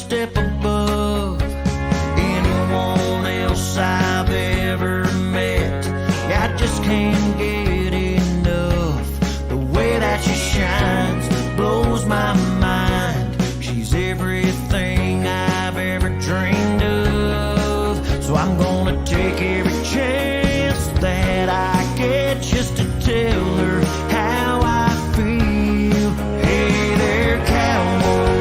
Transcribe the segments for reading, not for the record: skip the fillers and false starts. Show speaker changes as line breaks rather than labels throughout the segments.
step above anyone else I've ever met. I just can't get enough. The way that she shines blows my mind. She's everything I've ever dreamed of. So I'm gonna take every chance that I get just to tell her how I feel. Hey there, cowboy,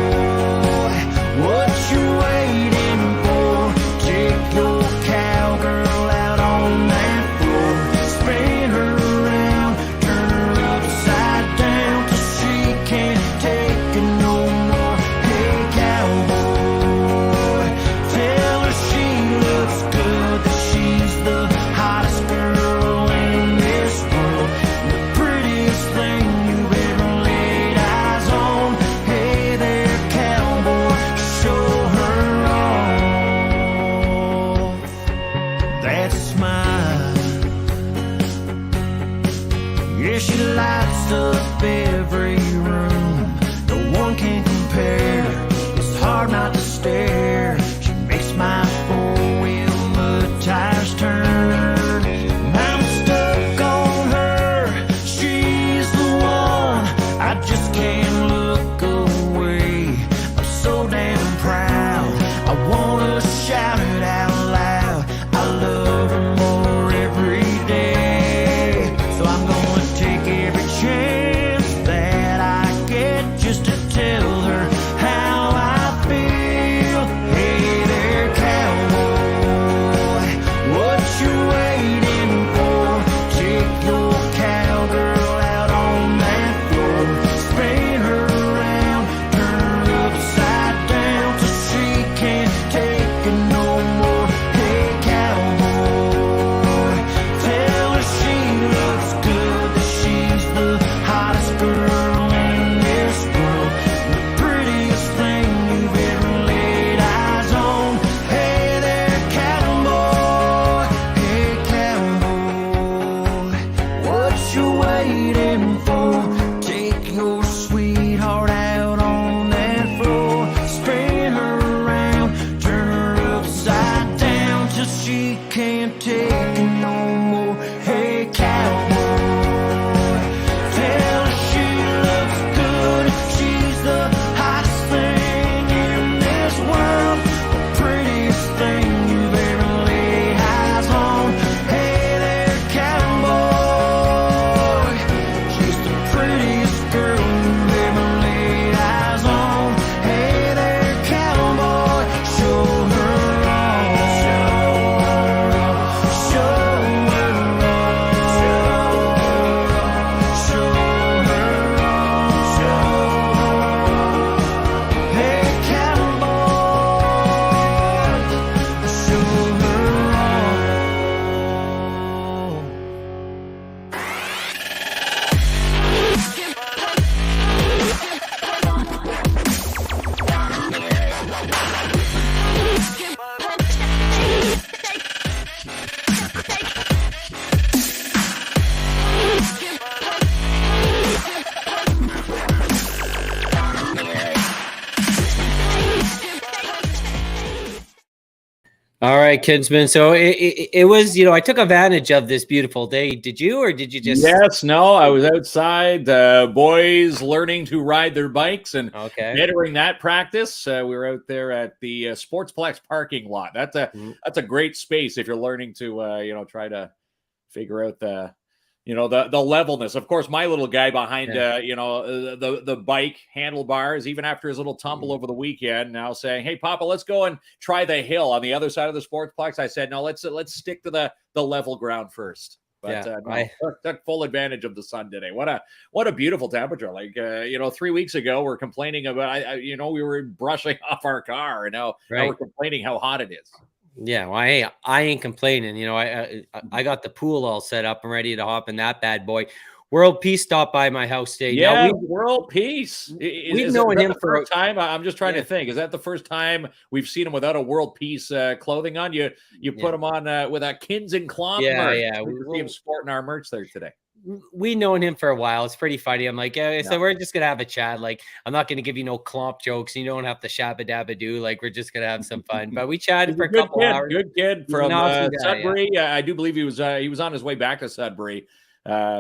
what you waiting for? Take your cowgirl out on that floor, spin her around, turn her upside down till she can't take it no more. Hey cowboy, tell her she looks good, that she's the hottest girl in this world, the prettiest thing you've ever laid eyes on. Hey there, cowboy, show her off. That smile, yeah, she lights up every room. No one can compare. It's hard not to stare. She makes my four-wheel mud tires turn. I'm stuck on her. She's the one. I just can't look away. I'm so damn proud. I wanna shout it out loud. I love her more every day. So I'm gonna take every chance that I get just to tell her how I feel. Hey there, cowboy, what you waiting for? Take your cowgirl out on that floor, spin her around, turn her upside down till she can't take it no more. Hey cowboy, tell her she looks good, that she's the hottest girl in this world, the prettiest thing you've ever laid eyes on. Hey there, cowboy, hey cowboy, what you waiting for? Take your sweetheart out on that floor, spin her around, turn her upside down till she can't take it no more. Hey cowboy, tell her she looks good, she's the hottest thing in this world, the prettiest thing you've ever laid eyes on. Hey there, cowboy, she's the prettiest girl you've ever laid eyes on. Hey there, cowboy, show her off. Show her off. Show her off. Hey cowboy, show her off.
All right, Kinsman. So it was, I took advantage of this beautiful day. Did you, or did you just?
Yes, no, I was outside, boys learning to ride their bikes and entering that practice. We were out there at the Sportsplex parking lot. That's a great space if you're learning to, try to figure out the levelness. Of course, my little guy behind, the bike handlebars, even after his little tumble over the weekend, now saying, "Hey, Papa, let's go and try the hill on the other side of the Sportsplex." I said, "No, let's stick to the level ground first." But I took full advantage of the sun today. What a beautiful temperature! Like 3 weeks ago, we're complaining about we were brushing off our car, and now we're complaining how hot it is.
Yeah, well, hey, I ain't complaining. I got the pool all set up and ready to hop in that bad boy. World Peace stopped by my house today.
Yeah, World Peace.
We've known him for
a time. I'm just trying to think. Is that the first time we've seen him without a World Peace clothing on? You put him on with a Kins and Klom merch. We see him sporting our merch there today.
we've known him for a while. It's pretty funny. I'm like, yeah, so we're just gonna have a chat. Like, I'm not gonna give you no clomp jokes. You don't have to shabba dabba do. Like, we're just gonna have some fun. But we chatted for a couple hours.
Good kid
He's
from
an awesome guy,
Sudbury. I do believe he was on his way back to Sudbury.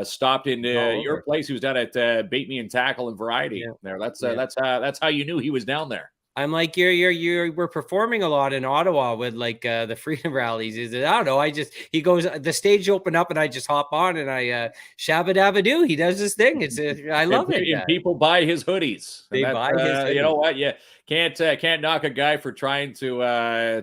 Stopped in your place. He was down at Bait Me and Tackle and Variety there. That's how you knew he was down there.
I'm like, we're performing a lot in Ottawa with like the freedom rallies. Is it? I don't know. He goes, the stage opened up and I just hop on and I shabba dabba do. He does this thing. I love it.
And people buy his hoodies.
They buy his hoodies.
You know what? Yeah, can't knock a guy for trying to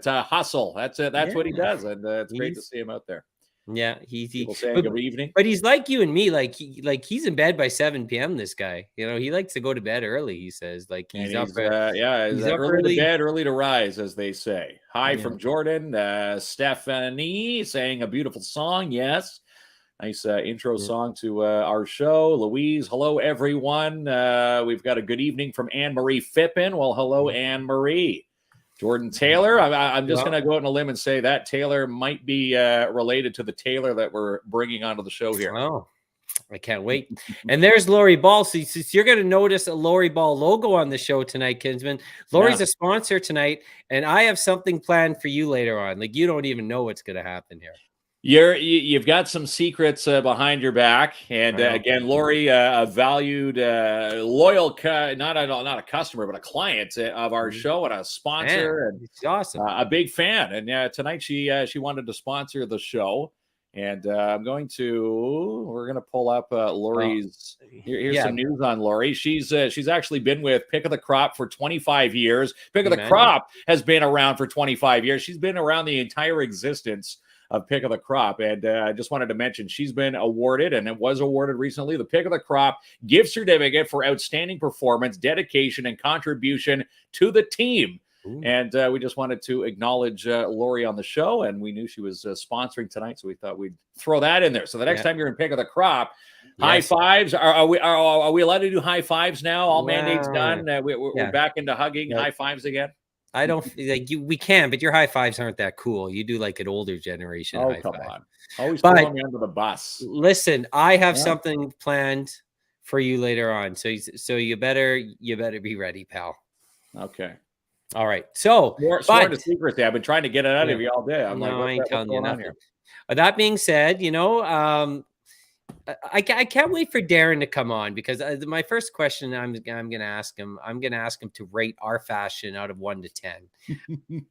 hustle. That's what he does, and it's great to see him out there.
Yeah,
people saying good evening,
but he's like you and me. Like he's in bed by 7 p.m. This guy, he likes to go to bed early. He says like he's up
early to bed, early to rise, as they say. Hi from Jordan. Stephanie saying a beautiful song. Yes, nice intro song to our show. Louise, hello everyone. We've got a good evening from Anne Marie Fippen. Well, hello Anne Marie. Jordan Taylor. I'm just going to go out on a limb and say that Taylor might be related to the Taylor that we're bringing onto the show here.
Oh, I can't wait. And there's Lori Ball. So you're going to notice a Lori Ball logo on the show tonight, Kinsman. Lori's a sponsor tonight, and I have something planned for you later on. Like, you don't even know what's going to happen here.
You've got some secrets behind your back, and again, Lori, a valued, loyal, not a customer, but a client of our show and a sponsor, and
it's awesome,
a big fan. And tonight she wanted to sponsor the show, and we're going to pull up Lori's. Here's some news on Lori. She's actually been with Pick of the Crop for 25 years. Pick of the Crop has been around for 25 years. She's been around the entire existence of Pick of the Crop. And I just wanted to mention she's been awarded, and it was awarded recently, the Pick of the Crop gift certificate for outstanding performance, dedication, and contribution to the team. Ooh. And we just wanted to acknowledge Lori on the show, and we knew she was sponsoring tonight, so we thought we'd throw that in there. So the next time you're in Pick of the Crop, high fives. Are we allowed to do high fives now? All mandates done. We're back into hugging, high fives again.
I don't like you. We can, but your high fives aren't that cool. You do like an older generation.
Oh, come on. Always throwing me under the bus.
Listen, I have something planned for you later on. So you better be ready, pal.
Okay.
All right. So
sworn to secrecy. I've been trying to get it out of you all day.
I ain't telling you nothing. That being said, I can't wait for Darren to come on, because my first question I'm going to ask him to rate our fashion out of 1 to 10.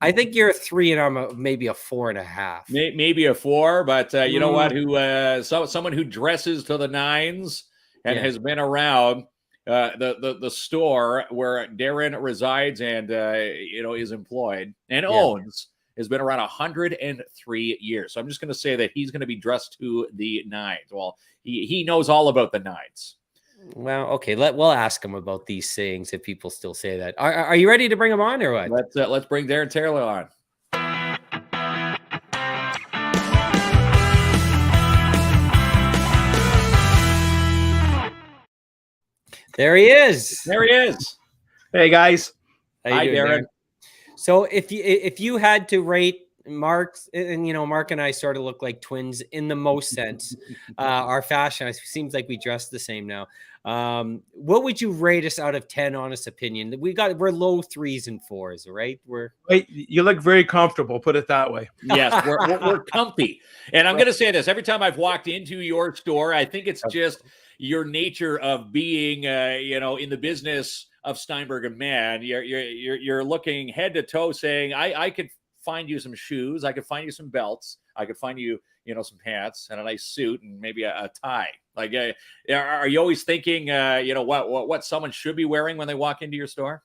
I think you're a 3 and I'm maybe a 4.5.
Maybe a 4, but you know what? Someone who dresses to the nines and has been around the store where Darren resides and is employed and owns. Has been around 103 years. So I'm just going to say that he's going to be dressed to the nines. Well, he knows all about the nines.
Well, okay. We'll ask him about these things if people still say that. Are you ready to bring him on or what?
Let's bring Darren Taylor on.
There he is.
Hey guys.
Hi, Darren.
So if you had to rate Mark, and Mark and I sort of look like twins in the most sense, our fashion, it seems like we dress the same now. What would you rate us out of 10? Honest opinion. We're low 3s and 4s, right?
You look very comfortable. Put it that way.
Yes, we're comfy. And I'm going to say this every time I've walked into your store. I think it's just your nature of being, in the business of Steinberg Mahn. You're looking head to toe, saying, I could find you some shoes, I could find you some belts, I could find you, some pants and a nice suit and maybe a tie. Like, are you always thinking, what someone should be wearing when they walk into your store?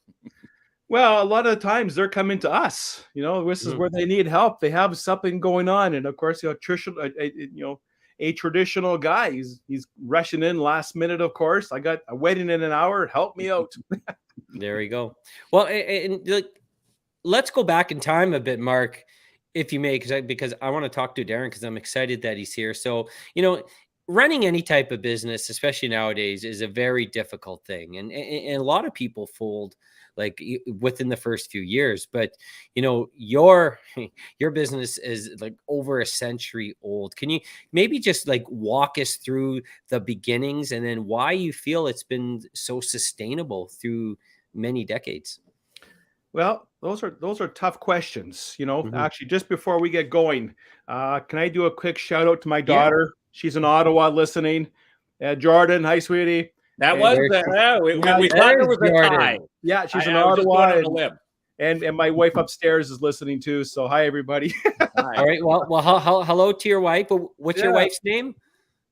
Well, a lot of the times they're coming to us. This is where they need help. They have something going on, and of course, a traditional guy. He's rushing in last minute. Of course, I got a wedding in an hour. Help me out.
There we go. Well, let's go back in time a bit, Mark, if you may, because I want to talk to Darren, because I'm excited that he's here. So, running any type of business, especially nowadays, is a very difficult thing. And a lot of people fold like within the first few years. But, you know, your business is like over a century old. Can you maybe just like walk us through the beginnings and then why you feel it's been so sustainable through many decades?
Well, those are tough questions. You know, actually, just before we get going, can I do a quick shout out to my daughter? She's in Ottawa listening. Jordan, hi, sweetie.
That
And
was we thought there was a tie.
Yeah, she's in
I was just
Ottawa,
going on a limb.
and my wife upstairs is listening too. So hi, everybody.
All right. Well, hello to your wife. What's your wife's name?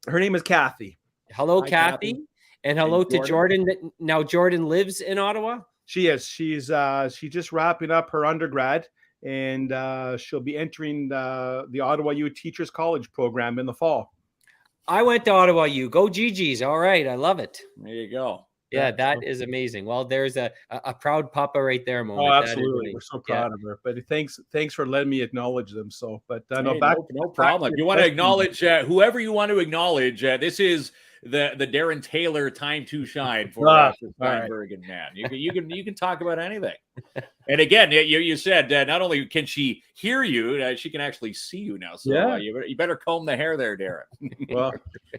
Her name is Kathy.
Hello, Kathy. And hello to Jordan. Now, Jordan lives in Ottawa?
She is. She's just wrapping up her undergrad, and she'll be entering the Ottawa U Teachers College program in the fall.
I went to Ottawa U. Go GGs. All right. I love it.
There you go.
Yeah, that is amazing. Well, there's a proud papa right there moment.
Oh, absolutely. We're so proud of her. But thanks for letting me acknowledge them. So, but
no problem. If you want to acknowledge whoever you want to acknowledge, this is the Darren Taylor time to shine for Steinberg Mahn. You can talk about anything. And again, you said not only can she hear you, she can actually see you now. So you better comb the hair there, Darren.
Well,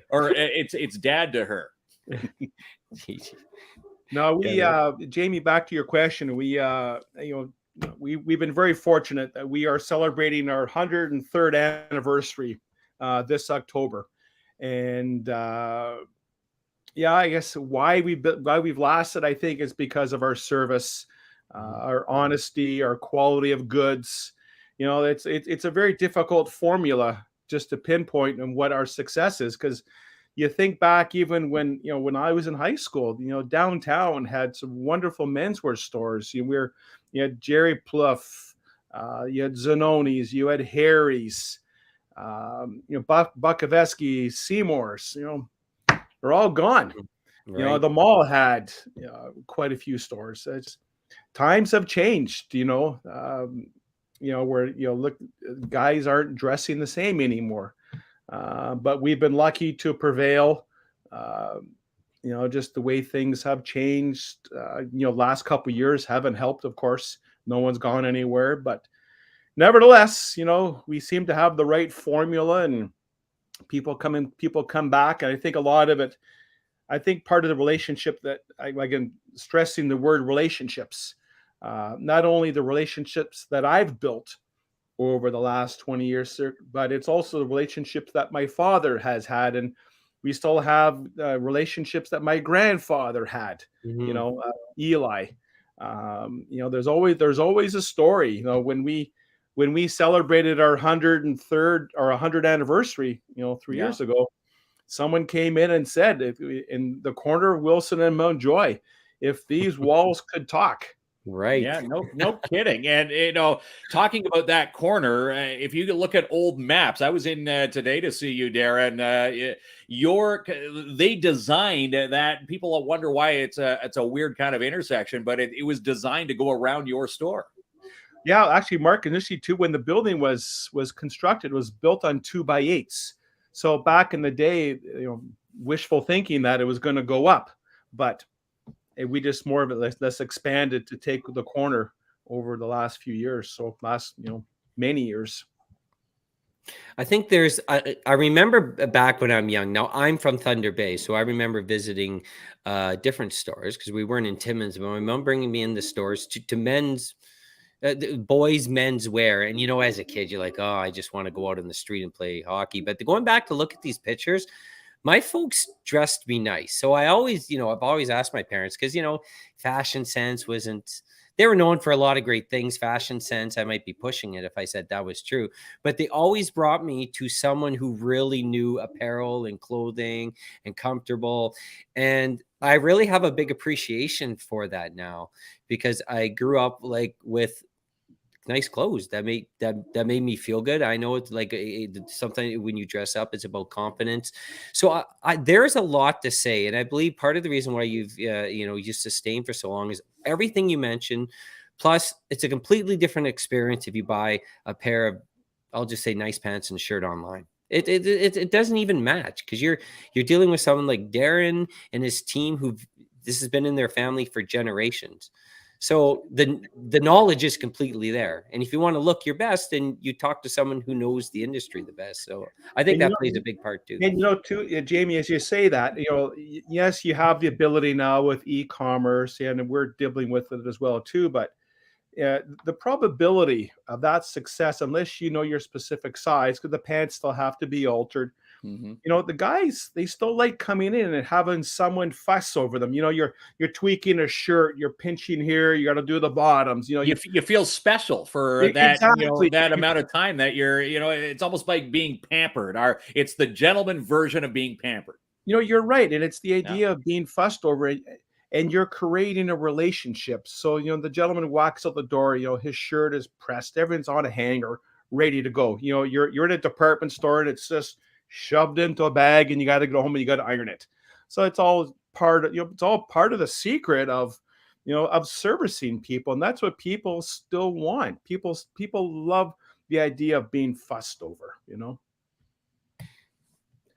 or it's dad to her.
No, Jamie, back to your question. We've been very fortunate that we are celebrating our 103rd anniversary this October. And I guess why we've lasted, I think, is because of our service, our honesty, our quality of goods. You know, it's a very difficult formula just to pinpoint and what our success is, because you think back even when I was in high school, downtown had some wonderful menswear stores. You had Jerry Plouffe, you had Zanonis, you had Harry's. Bukoveski, Seymour's, they're all gone. Right. The mall had quite a few stores. Times have changed, where look, guys aren't dressing the same anymore. But we've been lucky to prevail. Just the way things have changed. Last couple of years haven't helped, of course. No one's gone anywhere, but nevertheless, we seem to have the right formula, and people come back. And I think a lot of it, part of the relationship that again, stressing the word relationships, not only the relationships that I've built over the last 20 years, but it's also the relationships that my father has had. And we still have relationships that my grandfather had, Eli. There's always a story. When we celebrated our 103rd or 100th anniversary, 3 years ago, someone came in and said, in the corner of Wilson and Mountjoy, if these walls could talk.
Right.
Yeah, no kidding. And, talking about that corner, if you look at old maps, I was in today to see you, Darren. They designed that. People wonder why it's a weird kind of intersection, but it was designed to go around your store.
Yeah, actually, Mark, initially too, when the building was constructed, it was built on 2x8s. So back in the day, wishful thinking that it was going to go up, but we just more of it less expanded to take the corner over the last few years. So many years.
I think I remember back when I'm young. Now I'm from Thunder Bay, so I remember visiting different stores because we weren't in Timmins, but my mom bringing me in the stores to men's. Boys men's wear, and as a kid you're like, oh, I just want to go out in the street and play hockey. But going back to look at these pictures, my folks dressed me nice. So I always, I've always asked my parents, because fashion sense wasn't, they were known for a lot of great things. Fashion sense, I might be pushing it if I said that was true, but they always brought me to someone who really knew apparel and clothing and comfortable. And I really have a big appreciation for that now, because I grew up with nice clothes that made me feel good. I know it's like something when you dress up, it's about confidence. So there's a lot to say, and I believe part of the reason why you've you sustained for so long is everything you mentioned. Plus, it's a completely different experience if you buy a pair of, I'll just say, nice pants and shirt online. It doesn't even match, because you're dealing with someone like Darren and his team who this has been in their family for generations. So the knowledge is completely there. And if you want to look your best, then you talk to someone who knows the industry the best. So I think that plays a big part too.
And too, Jamie, as you say that, yes, you have the ability now with e-commerce, and we're dealing with it as well too. But the probability of that success, unless you know your specific size, because the pants still have to be altered. The guys, they still like coming in and having someone fuss over them. You're tweaking a shirt, you're pinching here, you got to do the bottoms.
You feel special for that. Exactly. That amount of time that you're. It's almost like being pampered. It's the gentleman version of being pampered.
You're right, and it's the idea of being fussed over it. And you're creating a relationship. So, the gentleman walks out the door, his shirt is pressed, everything's on a hanger, ready to go. You're in a department store and it's just shoved into a bag, and you got to go home and you got to iron it. So it's all part of, it's all part of the secret of, of servicing people. And that's what people still want. People love the idea of being fussed over,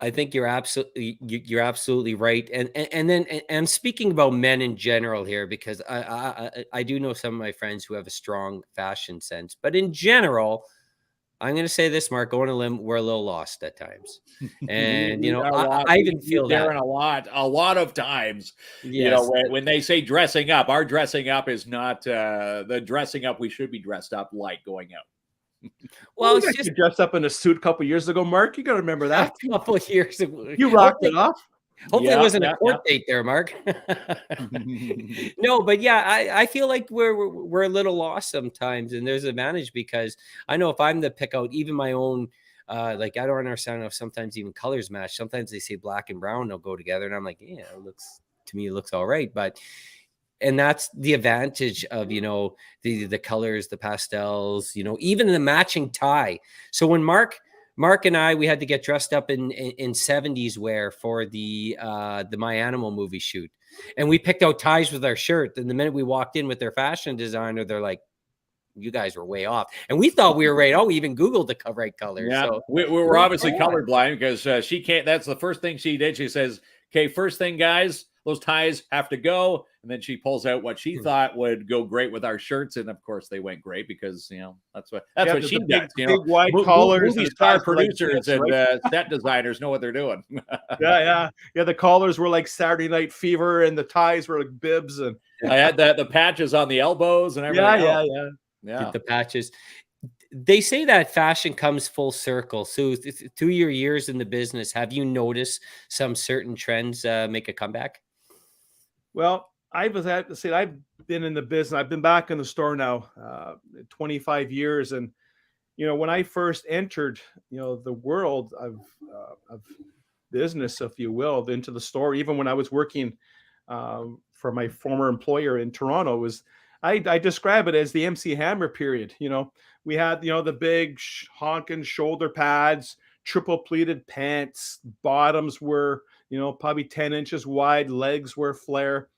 I think you're absolutely right. And then speaking about men in general here, because I do know some of my friends who have a strong fashion sense, but in general, I'm going to say this, Mark, going to limb, we're a little lost at times. And, I even feel that
a lot of times, when they say dressing up, our dressing up is not the dressing up we should be dressed up like going out.
Well, it's just dressed up in a suit a couple years ago, Mark. You got to remember that.
A couple of years ago.
You rocked it off.
Hopefully it wasn't a court date there, Mark. No, but yeah, I feel like we're a little lost sometimes, and there's an advantage, because I know if I'm to pick out even my own, like, I don't understand if sometimes even colors match. Sometimes they say black and brown don't go together, and I'm like, yeah, it looks all right, and that's the advantage of, the colors, the pastels, even the matching tie. So when Mark and I, we had to get dressed up in 70s wear for the My Animal movie shoot. And we picked out ties with our shirt. And the minute we walked in with their fashion designer, they're like, you guys were way off. And we thought we were right. Oh, we even Googled the right colors.
Yeah,
so
we were obviously colorblind, because she can't. That's the first thing she did. She says, okay, first thing, guys, those ties have to go. And then she pulls out what she thought would go great with our shirts. And of course they went great, because, that's what she does.
Big white collars.
Movie star producers and set designers know what they're doing.
Yeah. The collars were like Saturday Night Fever, and the ties were like bibs. And
I had the patches on the elbows and everything.
Yeah. The patches. They say that fashion comes full circle. So through your years in the business, have you noticed some certain trends make a comeback?
Well, I've been in the business. I've been back in the store now 25 years. And, when I first entered, the world of business, if you will, into the store, even when I was working for my former employer in Toronto, I describe it as the MC Hammer period. We had, the big honking shoulder pads, triple pleated pants, bottoms were, probably 10 inches wide, legs were flare.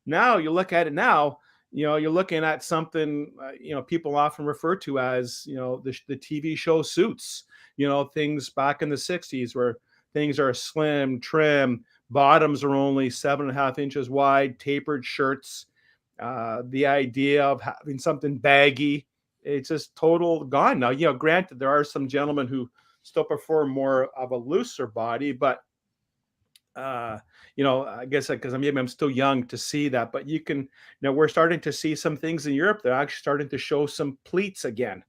Now you look at it now, you're looking at something, people often refer to as, the TV show Suits, things back in the 60s where things are slim, trim, bottoms are only 7.5 inches wide, tapered shirts. The idea of having something baggy, it's just total gone now. Granted, there are some gentlemen who still prefer more of a looser body, but I guess because maybe I'm still young to see that, but you can, we're starting to see some things in Europe. They're actually starting to show some pleats again.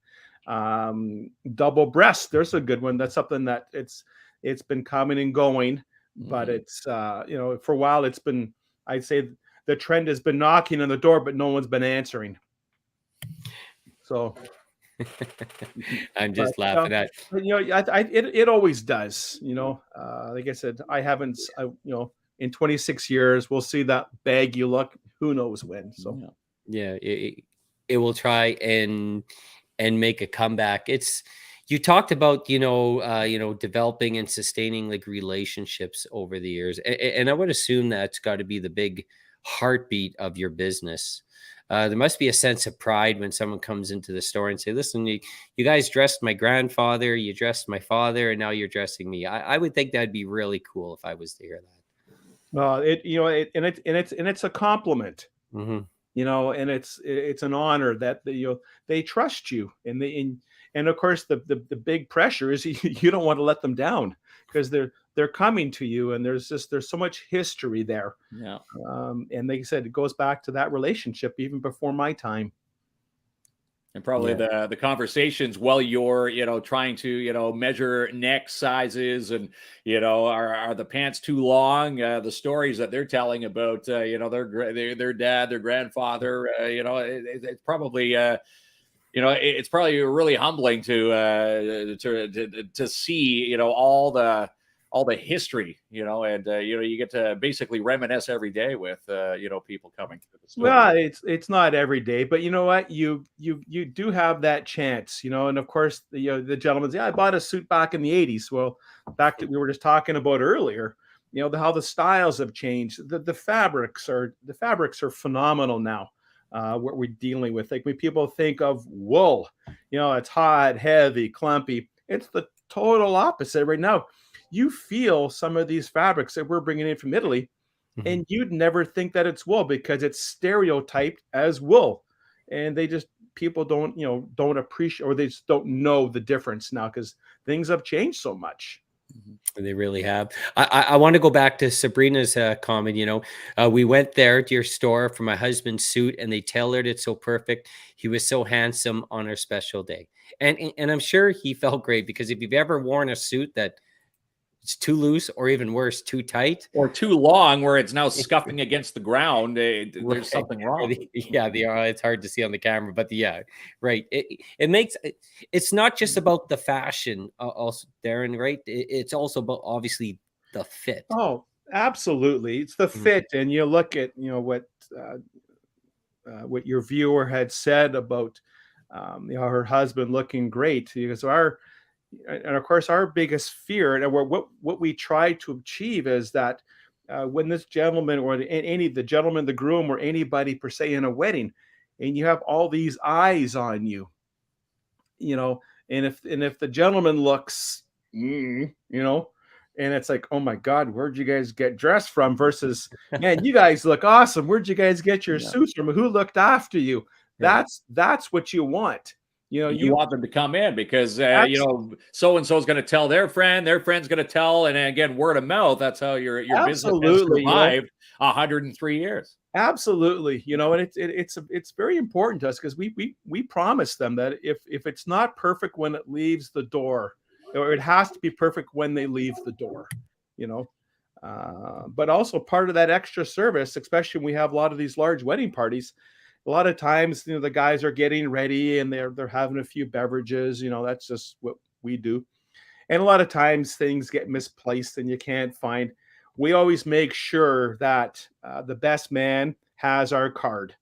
Double breast, there's a good one. That's something that it's been coming and going, but it's, for a while it's been, I'd say the trend has been knocking on the door, but no one's been answering. So
I'm just laughing at,
it always does, like I said, I haven't, in 26 years, we'll see that baggy look. Who knows when? So
yeah, it will try and make a comeback. You talked about, developing and sustaining like relationships over the years. And I would assume that's got to be the big heartbeat of your business. there must be a sense of pride when someone comes into the store and say, listen, you guys dressed my grandfather, you dressed my father, and now you're dressing me. I would think that'd be really cool if I was to hear that.
Well, it's a compliment.
Mm-hmm.
And it's an honor that they trust you, and of course the big pressure is you don't want to let them down because they're coming to you, and there's so much history there.
Yeah.
And like I said, it goes back to that relationship even before my time.
And probably the conversations while you're, trying to, measure neck sizes and, are the pants too long? The stories that they're telling about, their dad, their grandfather, it's probably, it's probably really humbling to see, all the history, and you get to basically reminisce every day with people coming to the store.
Well, it's not every day, but you know what, you do have that chance, and of course the gentleman's, I bought a suit back in the 80s. Well, back that we were just talking about earlier, how the styles have changed. The fabrics are phenomenal now. What we're dealing with, like when people think of wool, it's hot, heavy, clumpy. It's the total opposite right now. You feel some of these fabrics that we're bringing in from Italy, mm-hmm. and you'd never think that it's wool because it's stereotyped as wool, and people don't appreciate, or they just don't know the difference now because things have changed so much.
They really have. I want to go back to Sabrina's comment. We went there to your store for my husband's suit, and they tailored it so perfect. He was so handsome on our special day, and I'm sure he felt great, because if you've ever worn a suit that it's too loose, or even worse, too tight,
or too long, where it's now scuffing against the ground, there's something wrong.
It's hard to see on the camera, but right. It makes it's not just about the fashion, also, Darren, right? It's also about, obviously, the fit.
Oh, absolutely, it's the fit, mm-hmm. And you look at what your viewer had said about her husband looking great, because and of course, our biggest fear, and what we try to achieve, is that when this gentleman, or the gentleman, the groom, or anybody per se in a wedding, and you have all these eyes on you, and if the gentleman looks, and it's like, oh my God, where'd you guys get dressed from? Versus, man, you guys look awesome. Where'd you guys get your suits from? Who looked after you? That's what you want.
You want them to come in because, so-and-so is going to tell their friend's going to tell. And again, word of mouth, that's how your business has survived 103 years.
Absolutely. And it's very important to us, because we promise them that if it's not perfect when it leaves the door, or it has to be perfect when they leave the door, but also part of that extra service, especially when we have a lot of these large wedding parties. A lot of times, the guys are getting ready and they're having a few beverages. That's just what we do. And a lot of times things get misplaced and you can't find. We always make sure that the best man has our card.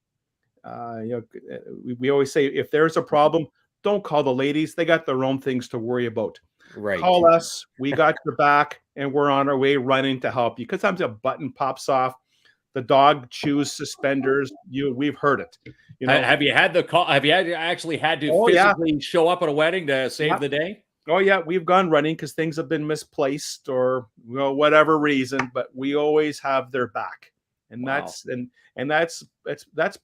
We always say, if there's a problem, don't call the ladies. They got their own things to worry about.
Right.
Call us. We got your back, and we're on our way running to help you. Because sometimes a button pops off. The dog chews suspenders. We've heard it.
Have you had the call? Have you actually had to physically show up at a wedding to save the day?
Oh yeah, we've gone running because things have been misplaced or whatever reason. But we always have their back, and that's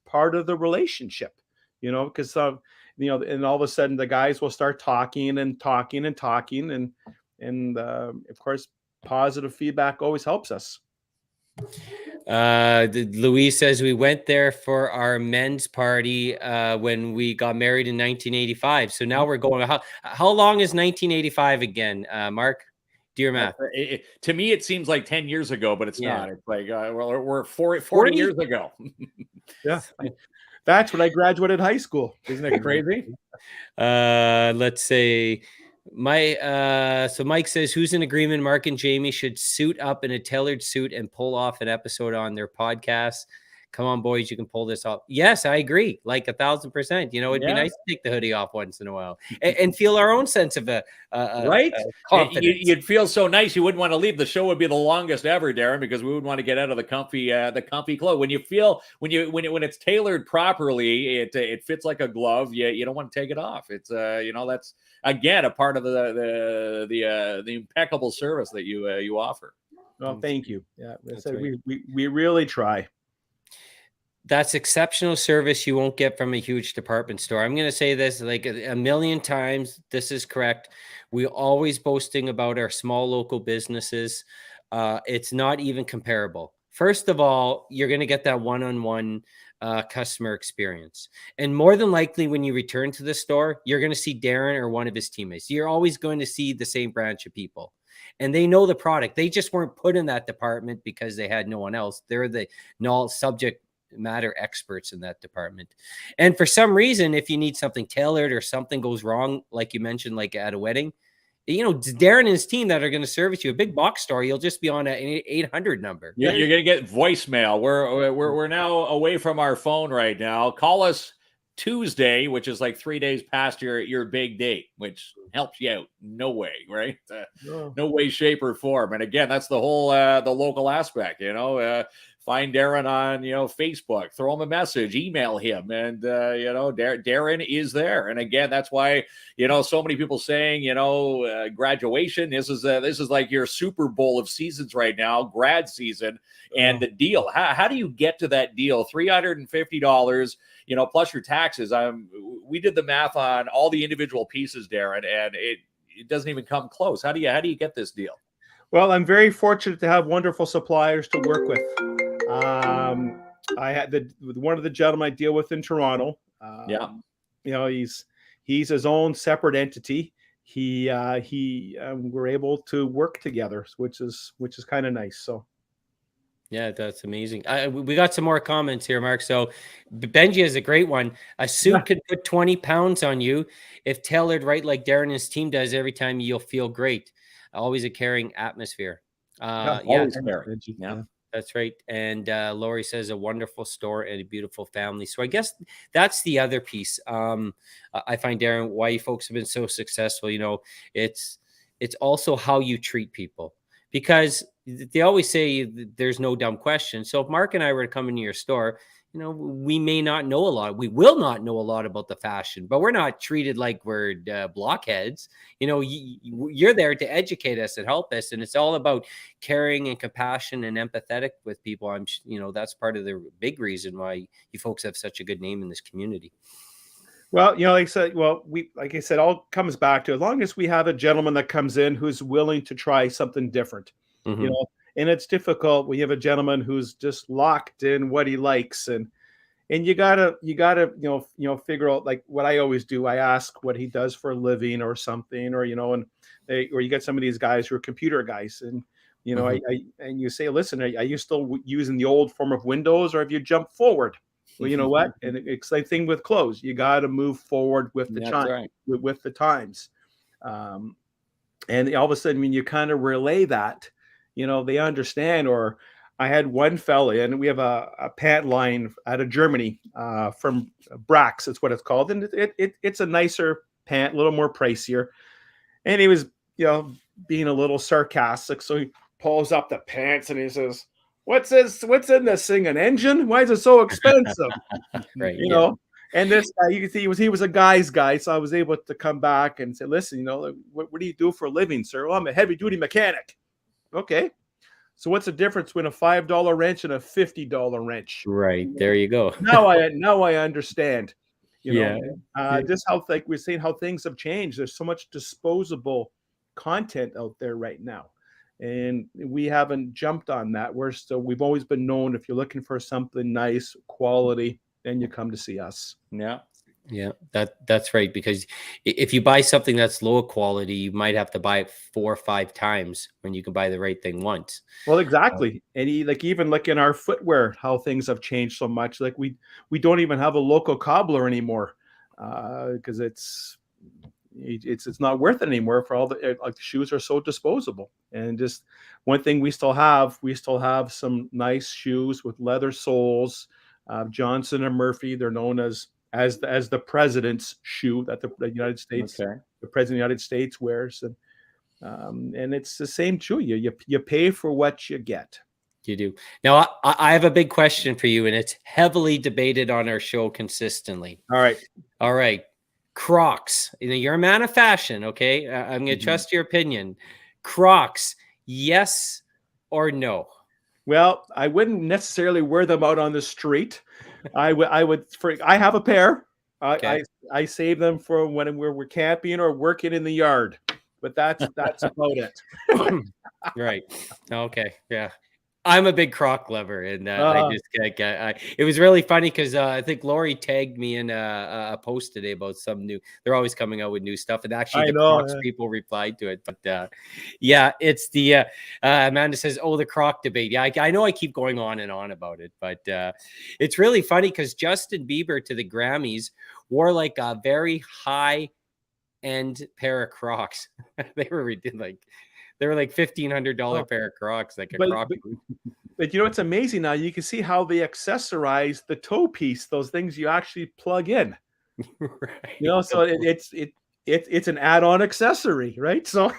part of the relationship. Because and all of a sudden the guys will start talking, and of course, positive feedback always helps us.
Louise says we went there for our men's party when we got married in 1985. So now we're going. How long is 1985 again, Mark? Do your math.
To me, it seems like 10 years ago, but it's not. It's like we're 40 years ago.
Yeah, that's when I graduated high school.
Isn't it crazy?
Let's say. So Mike says, who's in agreement Mark and Jamie should suit up in a tailored suit and pull off an episode on their podcast? come on, boys, you can pull this off. Yes, I agree, like 1,000%. You know, it'd be nice to take the hoodie off once in a while and feel our own sense of
right?
Confidence.
You'd feel so nice. You wouldn't want to leave. The show would be the longest ever, Darren, because we wouldn't want to get out of the comfy clothes. When you feel when it's tailored properly, it fits like a glove. You don't want to take it off. It's that's again a part of the impeccable service that you offer.
Well, thank you. Yeah, so right. we really try.
That's exceptional service you won't get from a huge department store. I'm going to say this like a million times. This is correct. We're always boasting about our small local businesses. It's not even comparable. First of all, you're going to get that one-on-one customer experience. And more than likely, when you return to the store, you're going to see Darren or one of his teammates. You're always going to see the same branch of people. And they know the product. They just weren't put in that department because they had no one else. They're the subject matter experts in that department. And for some reason, if you need something tailored or something goes wrong, like you mentioned, like at a wedding, Darren and his team that are going to service you. A big box store, you'll just be on an 800 number.
You're going to get voicemail. We're now away from our phone right now. Call us Tuesday, which is like 3 days past your big date, which helps you out. No way, right? No way, shape, or form. And again, that's the whole the local aspect. Find Darren on Facebook, throw him a message, email him, and Darren is there. And again, that's why so many people saying graduation. This is like your Super Bowl of seasons right now, grad season, and the deal. How do you get to that deal? $350, plus your taxes. We did the math on all the individual pieces, Darren, and it doesn't even come close. How do you get this deal?
Well, I'm very fortunate to have wonderful suppliers to work with. I had one of the gentlemen I deal with in Toronto. He's his own separate entity. We're able to work together, which is kind of nice. So.
Yeah, that's amazing. We got some more comments here, Mark. So Benji has a great one. A suit could put 20 pounds on you if tailored right, like Darren and his team does. Every time you'll feel great. Always a caring atmosphere.
Always caring. Yeah.
That's right. And Lori says a wonderful store and a beautiful family. So I guess that's the other piece. I find, Darren, why you folks have been so successful. It's also how you treat people, because they always say there's no dumb question. So if Mark and I were to come into your store, we may not know a lot. We will not know a lot about the fashion, but we're not treated like we're blockheads. You're there to educate us and help us. And it's all about caring and compassion and empathetic with people. That's part of the big reason why you folks have such a good name in this community.
Well, like I said, all comes back to, as long as we have a gentleman that comes in who's willing to try something different, and it's difficult when you have a gentleman who's just locked in what he likes, and you gotta figure out, like what I always do. I ask what he does for a living or something, or or you get some of these guys who are computer guys, and and you say, listen, are you still using the old form of Windows, or have you jumped forward? Well, you know what? And it's the same thing with clothes. You got to move forward with the with the times. And all of a sudden, when you kind of relay that, they understand. Or I had one fella, and we have a pant line out of Germany from Brax. It's what it's called. And it's a nicer pant, a little more pricier. And he was, being a little sarcastic. So he pulls up the pants and he says, What's this? What's in this thing? An engine? Why is it so expensive?
Right.
And this guy, you can see he was a guy's guy. So I was able to come back and say, listen, what do you do for a living, sir? Well, I'm a heavy duty mechanic. Okay. So what's the difference between a $5 wrench and a $50 wrench?
Right. There you go.
Now I understand. Just how, like we're saying, how things have changed. There's so much disposable content out there right now. And we haven't jumped on that. We've always been known, if you're looking for something nice, quality, then you come to see us.
Yeah, that's right. Because if you buy something that's low quality, you might have to buy it 4 or 5 times when you can buy the right thing once.
Well, exactly. And even in our footwear, how things have changed so much. Like we don't even have a local cobbler anymore because it's not worth it anymore for all the shoes are so disposable. And just one thing we still have some nice shoes with leather soles Johnson and Murphy, they're known as the president's shoe that the United States, the president of the United States wears, and it's the same shoe. You pay for what you get.
You do. Now, I have a big question for you, and it's heavily debated on our show consistently. All right. Crocs. You're a man of fashion, okay? I'm going to trust your opinion. Crocs, yes or no?
Well, I wouldn't necessarily wear them out on the street. I have a pair. I save them for when we're camping or working in the yard, but that's about it.
Right. Okay. Yeah. I'm a big Croc lover, and I just it was really funny because I think Lori tagged me in a post today about some new. They're always coming out with new stuff, and actually the Crocs people replied to it. But yeah, it's the Amanda says, "Oh, the Croc debate." Yeah, I know I keep going on and on about it, but it's really funny because Justin Bieber to the Grammys wore like a very high end pair of Crocs. They were like $1,500 pair of Crocs, like a Croc.
But it's amazing now. You can see how they accessorize the toe piece, those things you actually plug in. Right. So it's an add-on accessory, right? So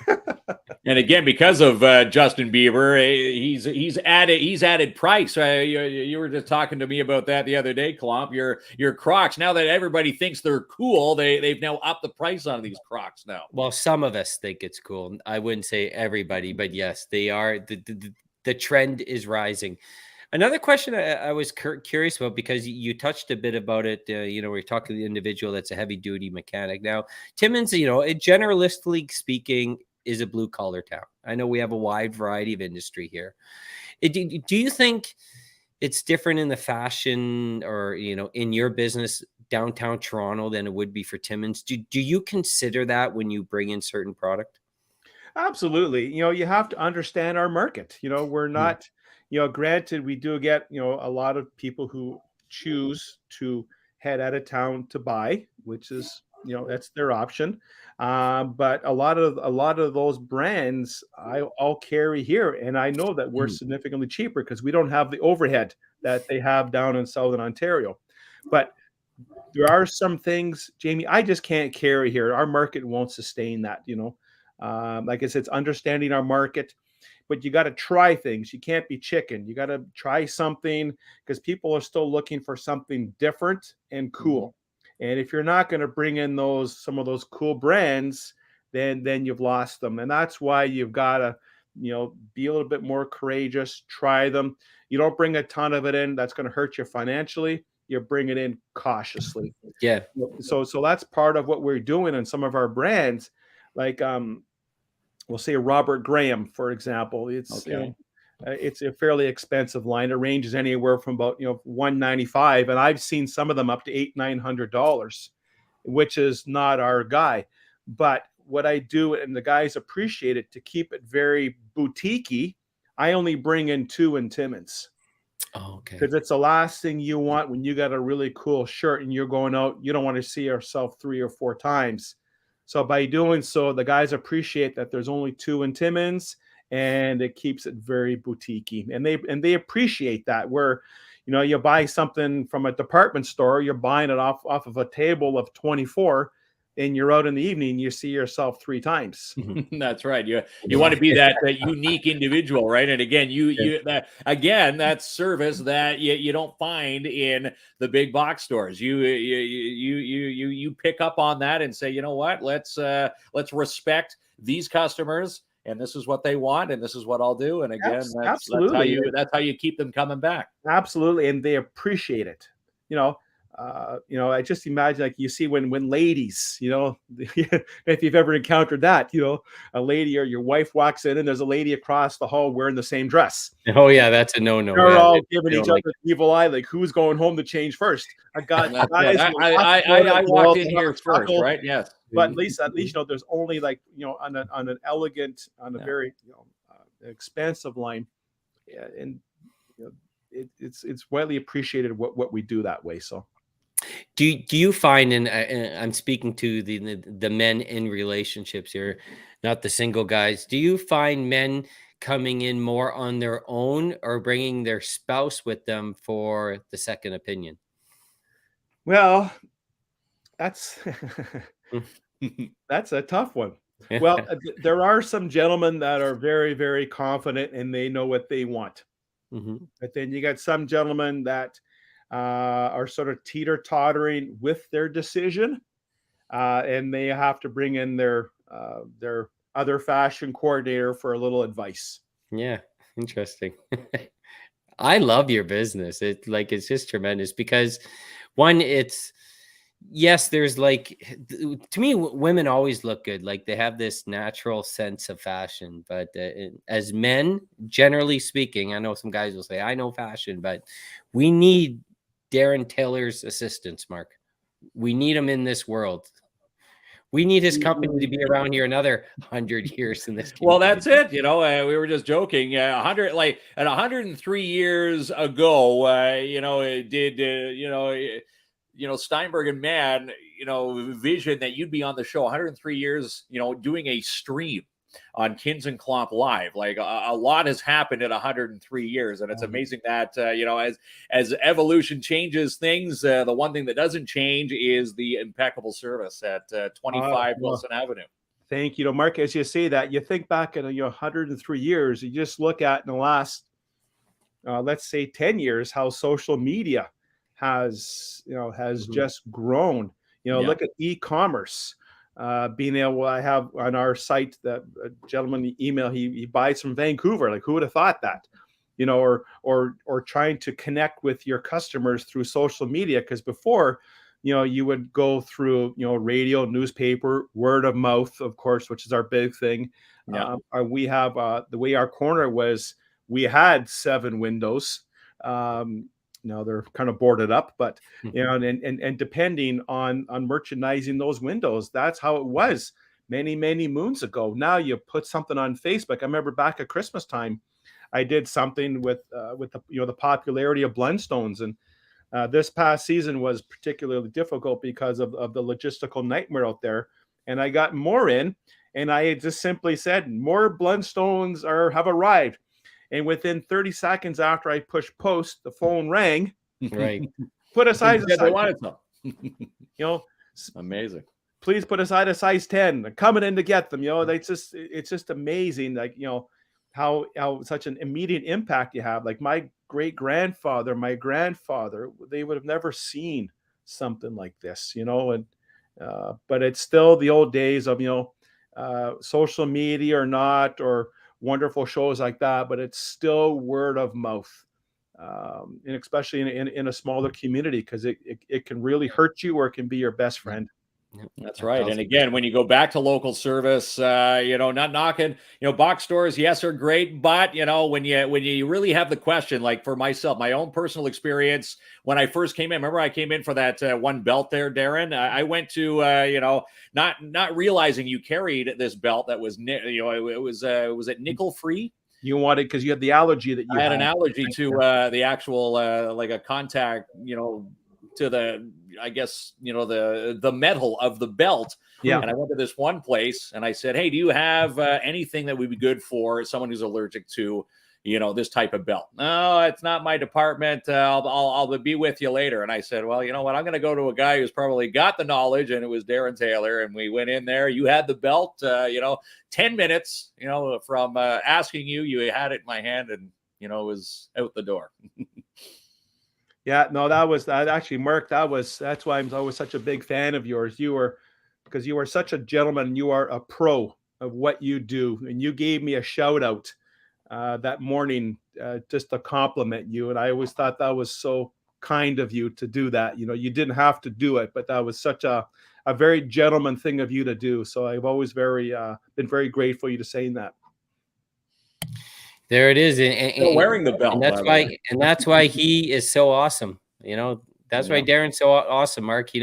and again, because of Justin Bieber, he's added price. You were just talking to me about that the other day, Klomp. Your Crocs, now that everybody thinks they're cool, they've now upped the price on these Crocs now.
Well, some of us think it's cool. I wouldn't say everybody, but yes, they are. The trend is rising. Another question I was curious about, because you touched a bit about it, we're talking to the individual that's a heavy duty mechanic. Now, Timmins, generalistically speaking, is a blue collar town. I know we have a wide variety of industry here. Do you think it's different in the fashion or, in your business downtown Toronto than it would be for Timmins? Do you consider that when you bring in certain product?
Absolutely. You have to understand our market. We're not, granted, we do get, a lot of people who choose to head out of town to buy, which is, that's their option. But a lot of those brands I'll carry here, and I know that we're significantly cheaper because we don't have the overhead that they have down in Southern Ontario. But there are some things, Jamie, I just can't carry here. Our market won't sustain that, like I said, it's understanding our market, but you got to try things. You can't be chicken. You got to try something because people are still looking for something different and cool. And if you're not going to bring in some of those cool brands, then you've lost them. And that's why you've got to, be a little bit more courageous, try them. You don't bring a ton of it in. That's going to hurt you financially. You bring it in cautiously.
Yeah.
So that's part of what we're doing in some of our brands. Like, we'll say Robert Graham, for example. It's a fairly expensive line. It ranges anywhere from about $195, and I've seen some of them up to $800-900, which is not our guy. But what I do, and the guys appreciate it, to keep it very boutiquey, I only bring in 2 in Timmins.
Oh, okay.
Because it's the last thing you want when you got a really cool shirt and you're going out. You don't want to see yourself 3 or 4 times. So by doing so, the guys appreciate that there's only 2 in Timmins, and it keeps it very boutiquey. And they appreciate that. Where, you buy something from a department store, you're buying it off of a table of 24, and you're out in the evening, you see yourself 3 times.
That's right. You want to be that unique individual, right? And again, that's service that you don't find in the big box stores. You pick up on that and say, you know what? Let's respect these customers, and this is what they want, and this is what I'll do. And again, that's how you keep them coming back.
Absolutely, and they appreciate it. I just imagine, like, you see when ladies, if you've ever encountered that, a lady or your wife walks in and there's a lady across the hall wearing the same dress.
Oh yeah, that's a no-no.
They're all giving each other the evil eye, like, who's going home to change first?
I walked in here first, right? Yes.
But at least there's only, like, on an elegant, on a very expensive line, and it's widely appreciated what we do that way. So.
Do you find, and I'm speaking to the men in relationships here, not the single guys, do you find men coming in more on their own or bringing their spouse with them for the second opinion?
Well, that's that's a tough one. Well, there are some gentlemen that are very, very confident and they know what they want. But then you got some gentlemen that are sort of teeter-tottering with their decision, and they have to bring in their other fashion coordinator for a little advice.
Yeah, interesting. I love your business. It's just tremendous because one, yes, there's like, to me, women always look good. Like they have this natural sense of fashion, but as men, generally speaking, I know some guys will say, I know fashion, but we need Darren Taylor's assistance, Mark. We need him in this world. We need his company to be around here another 100 years in this community.
Well, that's it. You know, we were just joking. 100, like at 103 years ago, you know, it did, Steinberg and Mann, vision that you'd be on the show 103 years, doing a stream on Kins and Klomp Live. Like a lot has happened in 103 years. And it's amazing that, as evolution changes things, the one thing that doesn't change is the impeccable service at 25 Wilson Avenue.
Thank you. Mark, as you say that, you think back at 103 years, you just look at in the last, let's say 10 years, how social media has just grown. Look at e-commerce. Being able, I have on our site that a gentleman email, he buys from Vancouver. Like, who would have thought that? Or trying to connect with your customers through social media, because before, you would go through radio, newspaper, word of mouth, of course, which is our big thing. We have the way our corner was, we had 7 windows. Now they're kind of boarded up, but and depending on merchandising those windows, that's how it was many moons ago. Now you put something on Facebook. I remember back at Christmas time, I did something with the popularity of Blundstones, and this past season was particularly difficult because of the logistical nightmare out there. And I got more in, and I just simply said, more Blundstones have arrived. And within 30 seconds after I pushed post, the phone rang.
Right.
Put a size.
Amazing.
Please put aside a size 10. They're coming in to get them. It's just amazing. Like, how such an immediate impact you have. Like my great-grandfather, my grandfather, they would have never seen something like this, and but it's still the old days of, social media or not, or wonderful shows like that, but it's still word of mouth, and especially in a smaller community, because it can really hurt you or it can be your best friend.
That's right. And again, when you go back to local service, not knocking, box stores, yes, are great. But, when you really have the question, like for myself, my own personal experience, when I first came in, remember I came in for that one belt there, Darren, I went to, not realizing you carried this belt that was, was it nickel free?
You wanted, because you had the allergy that you
had. An allergy to the actual, like a contact, to the, I guess, the metal of the belt.
Yeah.
And I went to this one place and I said, hey, do you have anything that would be good for someone who's allergic to, this type of belt? No, it's not my department. I'll be with you later. And I said, well, you know what? I'm going to go to a guy who's probably got the knowledge, and it was Darren Taylor. And we went in there. You had the belt, 10 minutes, from asking you had it in my hand, and, it was out the door.
Yeah, no, that actually, Mark, that's why I'm always such a big fan of yours. Because you are such a gentleman. You are a pro of what you do. And you gave me a shout out that morning just to compliment you. And I always thought that was so kind of you to do that. You didn't have to do it, but that was such a very gentleman thing of you to do. So I've always been very grateful for you to saying that.
There it is. And
wearing the belt.
And that's why he is so awesome. That's why Darren's so awesome, Mark. He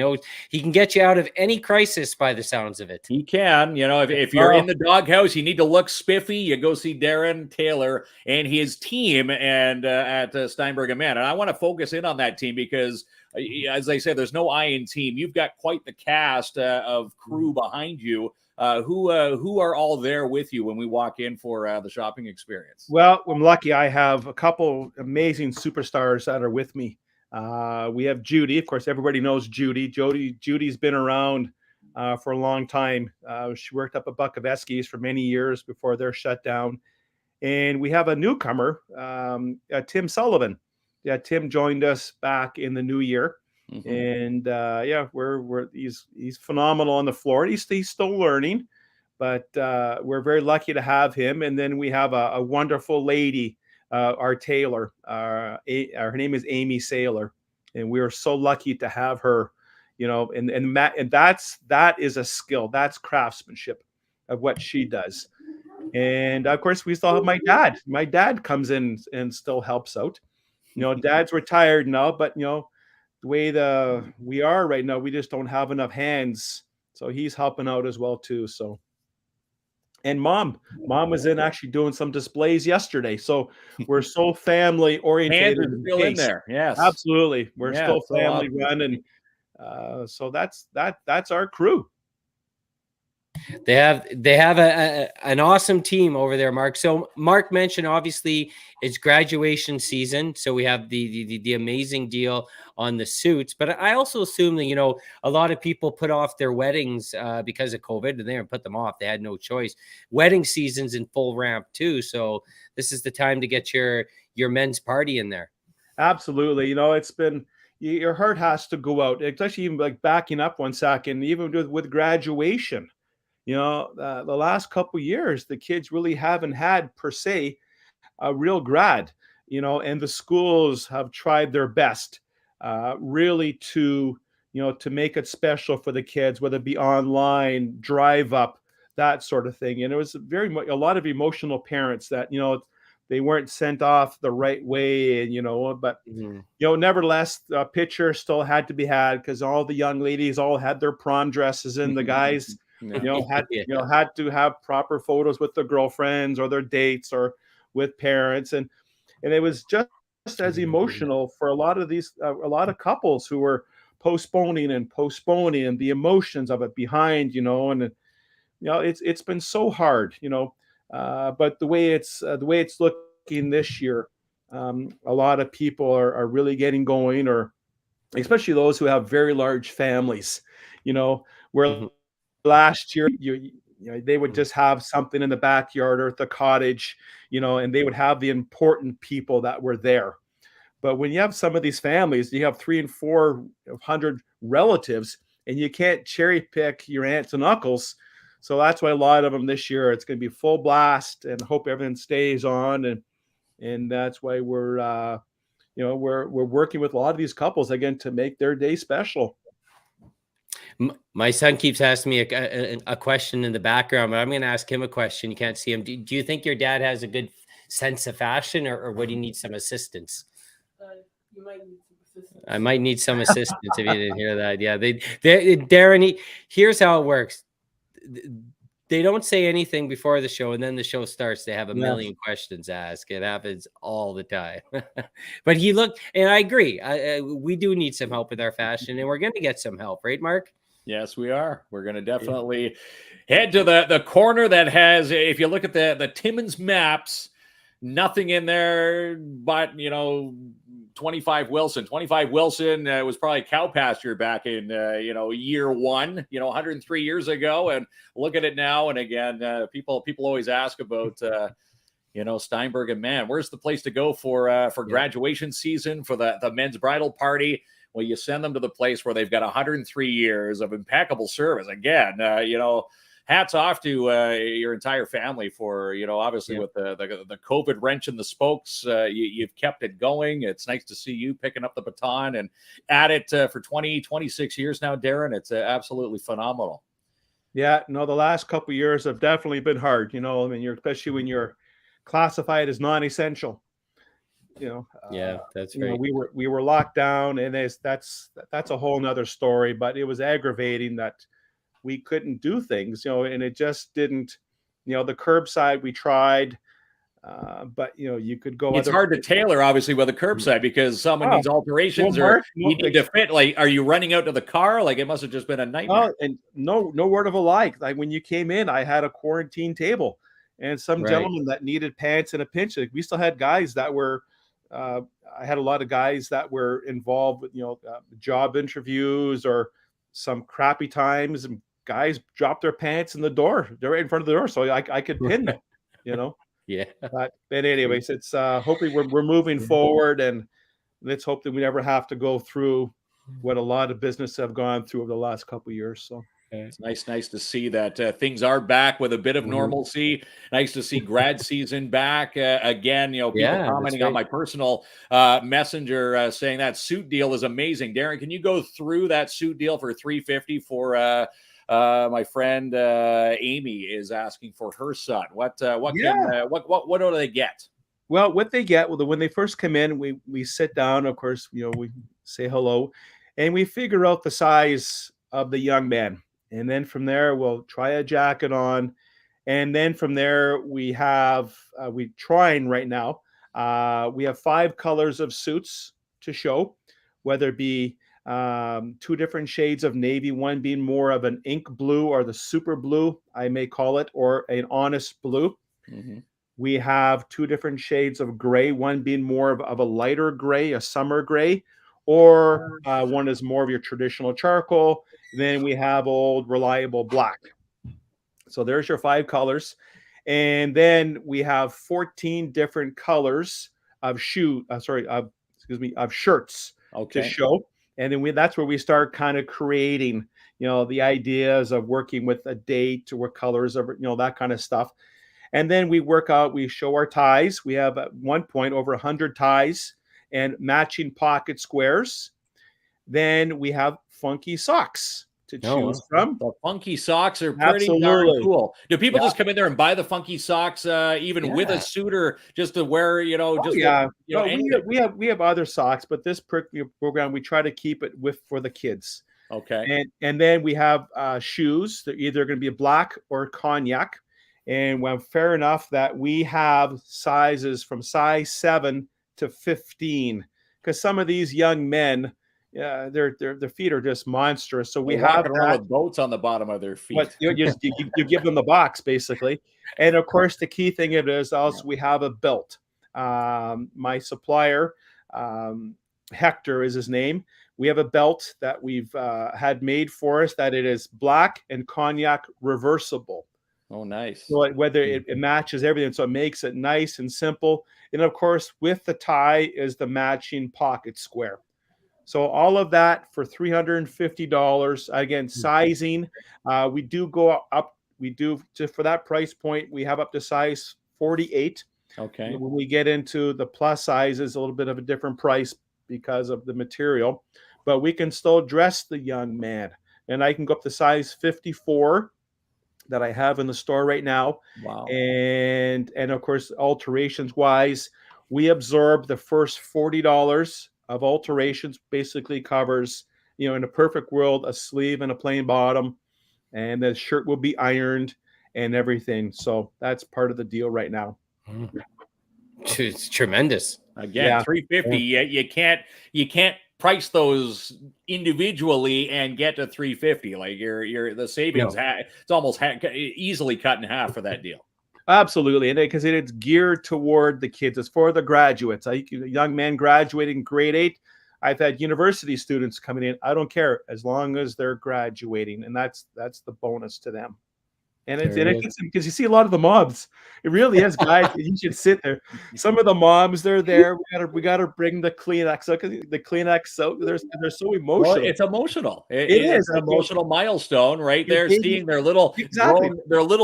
can get you out of any crisis by the sounds of it.
He can. If you're in the doghouse, you need to look spiffy, you go see Darren Taylor and his team and at Steinberg Mahn. And I want to focus in on that team because, as I said, there's no I in team. You've got quite the cast of crew behind you. Who are all there with you when we walk in for the shopping experience?
Well, I'm lucky. I have a couple amazing superstars that are with me. We have Judy. Of course, everybody knows Judy. Judy's been around for a long time. She worked up at Buck of Eskies for many years before they're shut down. And we have a newcomer, Tim Sullivan. Yeah, Tim joined us back in the new year. And he's phenomenal on the floor. He's still learning, but we're very lucky to have him. And then we have a wonderful lady, our Taylor. Her name is Amy Saylor, and we are so lucky to have her. And that is a skill. That's craftsmanship of what she does. And of course, we still have my dad. My dad comes in and still helps out. Dad's retired now, but the way we are right now, we just don't have enough hands. So he's helping out as well too. So, and mom was in actually doing some displays yesterday. So we're so family oriented.
Hands are still in there. Yes,
absolutely. We're still family run, and so that's our crew.
They have an awesome team over there, Mark. So Mark mentioned obviously it's graduation season, so we have the amazing deal on the suits. But I also assume that a lot of people put off their weddings because of COVID, and they didn't put them off; they had no choice. Wedding season's in full ramp too, so this is the time to get your men's party in there.
Absolutely, it's been. Your heart has to go out, especially even like backing up one second, even with graduation. The last couple years, the kids really haven't had per se a real grad, and the schools have tried their best really to make it special for the kids, whether it be online, drive up, that sort of thing. And it was a lot of emotional parents that, they weren't sent off the right way, but nevertheless, the picture still had to be had because all the young ladies all had their prom dresses and the guys had to have proper photos with their girlfriends or their dates or with parents, and it was just as emotional for a lot of couples who were postponing and the emotions of it behind, and it's been so hard, but the way it's looking this year, a lot of people are really getting going, or especially those who have very large families, where last year they would just have something in the backyard or at the cottage, and they would have the important people that were there. But when you have some of these families, you have 300 and 400 relatives, and you can't cherry pick your aunts and uncles. So that's why a lot of them this year, it's going to be full blast, and hope everything stays on. And that's why we're working with a lot of these couples again to make their day special.
My son keeps asking me a question in the background, but I'm going to ask him a question. You can't see him. Do you think your dad has a good sense of fashion, or would he need some assistance?
You might need some assistance.
I might need some assistance if you didn't hear that. Yeah, Darren, here's how it works. They don't say anything before the show, and then the show starts. They have a million questions asked. It happens all the time. But he looked, and I agree. We do need some help with our fashion, and we're going to get some help, right, Mark?
Yes, we are. We're going to definitely head to the corner that has, if you look at the Timmins maps, nothing in there but, 25 Wilson. 25 Wilson was probably cow pasture back in, year one, 103 years ago. And look at it now. And again, people always ask about, Steinberg and Mahn. Where's the place to go for graduation season, for the men's bridal party? Well, you send them to the place where they've got 103 years of impeccable service. Again, hats off to your entire family for, obviously with the COVID wrench in the spokes, you've kept it going. It's nice to see you picking up the baton and at it for 26 years now, Darren. It's absolutely phenomenal.
Yeah, no, the last couple of years have definitely been hard, especially when you're classified as non-essential.
That's right.
We were locked down, and that's a whole nother story, but it was aggravating that we couldn't do things, and it just didn't, the curbside we tried, But you could go.
It's hard to tailor, obviously, with a curbside because someone needs alterations or you need to fit. Like, are you running out to the car? Like, it must have just been a nightmare.
And no word of a lie. Like when you came in, I had a quarantine table, and some gentleman that needed pants in a pinch. Like, we still had guys that were. I had a lot of guys that were involved with job interviews or some crappy times, and guys dropped their pants in the door. They're right in front of the door, so I could pin them.
Yeah.
But anyways, it's hopefully we're moving forward, and let's hope that we never have to go through what a lot of businesses have gone through over the last couple of years. So
it's nice to see that things are back with a bit of normalcy. Nice to see grad season back again. People commenting on my personal messenger saying that suit deal is amazing. Darren, can you go through that suit deal for $350 for my friend Amy is asking for her son? What do they get?
Well, what they get, when they first come in, we sit down. Of course, we say hello, and we figure out the size of the young man. And then from there, we'll try a jacket on. And then from there, we have, we trying right now, we have 5 colors of suits to show, whether it be 2 different shades of navy, one being more of an ink blue or the super blue, I may call it, or an honest blue. Mm-hmm. We have 2 different shades of gray, one being more of a lighter gray, a summer gray, or one is more of your traditional charcoal. Then we have old reliable black. So there's your 5 colors. And then we have 14 different colors of shirts to show. And then that's where we start kind of creating, the ideas of working with a date or what colors of, that kind of stuff. And then we show our ties. We have at one point over 100 ties and matching pocket squares. Then we have funky socks to choose from.
The funky socks are pretty darn cool. Do people just come in there and buy the funky socks even with a suit, or just to wear, we have other socks, but this program, we try to keep it for the kids. Okay.
And then we have shoes. They're either going to be black or cognac. And fair enough that we have sizes from size 7 to 15, because some of these young men, their feet are just monstrous. So we have
with boats on the bottom of their feet.
But you give them the box basically. And of course, the key thing of it is also we have a belt. My supplier, Hector is his name. We have a belt that we've had made for us that it is black and cognac reversible.
Oh, nice.
So whether it matches everything, so it makes it nice and simple. And of course, with the tie is the matching pocket square. So all of that for $350. Again, sizing, we do go up. We do, just for that price point, we have up to size 48.
Okay.
When we get into the plus sizes, a little bit of a different price because of the material, but we can still dress the young man. And I can go up to size 54 that I have in the store right now.
Wow.
And of course, alterations wise, we absorb the first $40 of alterations, basically covers, in a perfect world, a sleeve and a plain bottom, and the shirt will be ironed and everything. So that's part of the deal right now.
It's tremendous.
Again, $350. You can't price those individually and get to $350. Like the savings, it's almost easily cut in half for that deal.
Absolutely, and because it's geared toward the kids. It's for the graduates. A young man graduating grade 8. I've had university students coming in. I don't care as long as they're graduating, and that's the bonus to them. And it's because you see a lot of the moms. It really is, guys. You should sit there. Some of the moms, they're there. We gotta bring the Kleenex out, because the Kleenex out. They're so emotional.
Well, it's emotional. It is an emotional milestone, right there. Seeing their little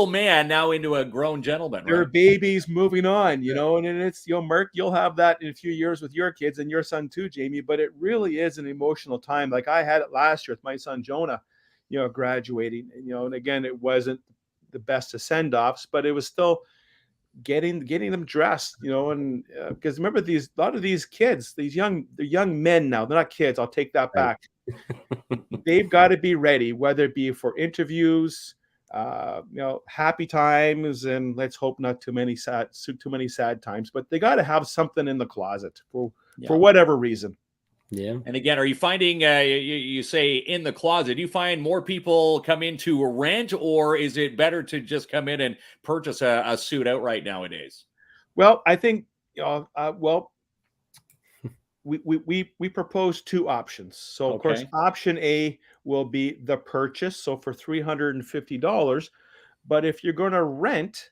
man now into a grown gentleman.
Their babies moving on, and it's Mark. You'll have that in a few years with your kids and your son too, Jamie. But it really is an emotional time. Like I had it last year with my son Jonah, graduating. And again, it wasn't the best of send-offs, but it was still getting them dressed, and because remember, a lot of these kids, they're young men now. They're not kids. I'll take that back. They've got to be ready, whether it be for interviews, happy times, and let's hope not too many sad times. But they got to have something in the closet for whatever reason.
Yeah.
And again, are you finding, you say in the closet, do you find more people come in to rent, or is it better to just come in and purchase a suit outright nowadays?
Well, I think, we propose two options. So, of course, option A will be the purchase. So for $350, but if you're going to rent,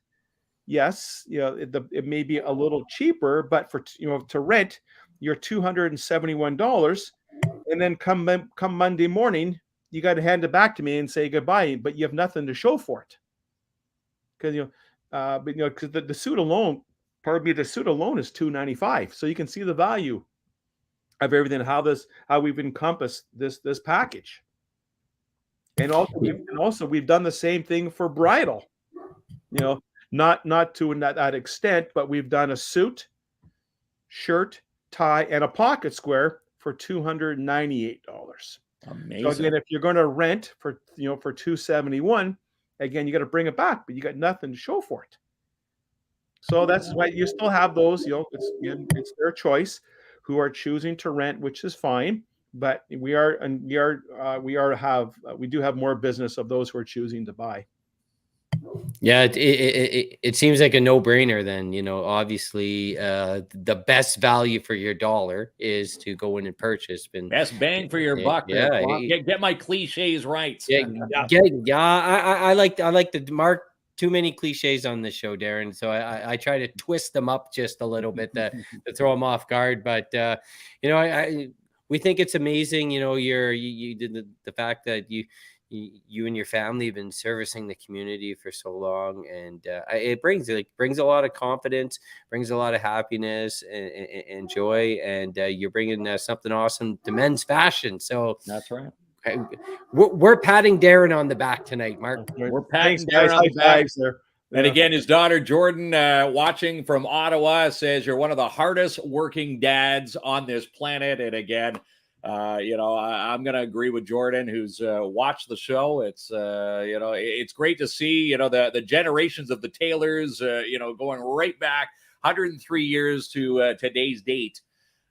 yes, it may be a little cheaper, but to rent, you're $271, and then come Monday morning, you got to hand it back to me and say goodbye, but you have nothing to show for it, because because the suit alone, the suit alone is $295, so you can see the value of everything, how we've encompassed this package, and also we've done the same thing for bridal, not to that extent, but we've done a suit, shirt, tie, and a pocket square for $298.
Amazing.
So again, if you're going to rent for $271, again, you got to bring it back, but you got nothing to show for it. So that's why you still have those. It's their choice who are choosing to rent, which is fine. But we do have more business of those who are choosing to buy.
Yeah, it seems like a no-brainer then. Obviously, the best value for your dollar is to go in and purchase.
Best bang for your buck.
Yeah,
get my cliches right.
I like to mark too many cliches on this show, Darren. So I try to twist them up just a little bit to throw them off guard. But we think it's amazing. You did the fact that you and your family have been servicing the community for so long, and it brings a lot of confidence, brings a lot of happiness and joy, and you're bringing something awesome to men's fashion. So
that's right.
We're patting Darren on the back tonight, Mark.
We're patting Darren on the back. And again, his daughter Jordan, watching from Ottawa, says you're one of the hardest working dads on this planet. And again, I'm going to agree with Jordan, who's watched the show. It's it's great to see the generations of the Taylors going right back 103 years to today's date.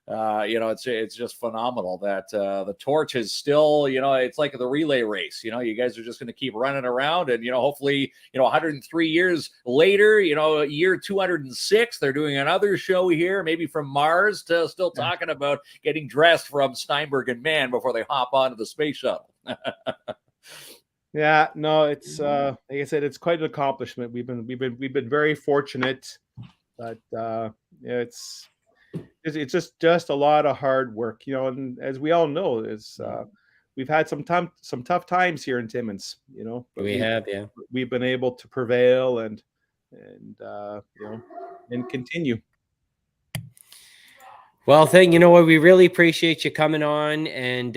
It's just phenomenal that the torch is still, it's like the relay race. You guys are just going to keep running around, and hopefully 103 years later, year 206, they're doing another show here, maybe from Mars, to still talking about getting dressed from Steinberg Mahn before they hop onto the space shuttle.
Yeah, no, it's like I said, it's quite an accomplishment. We've been very fortunate, but it's just a lot of hard work, and as we all know, we've had some tough times here in Timmins, but we've been able to prevail and continue.
Well, we really appreciate you coming on and,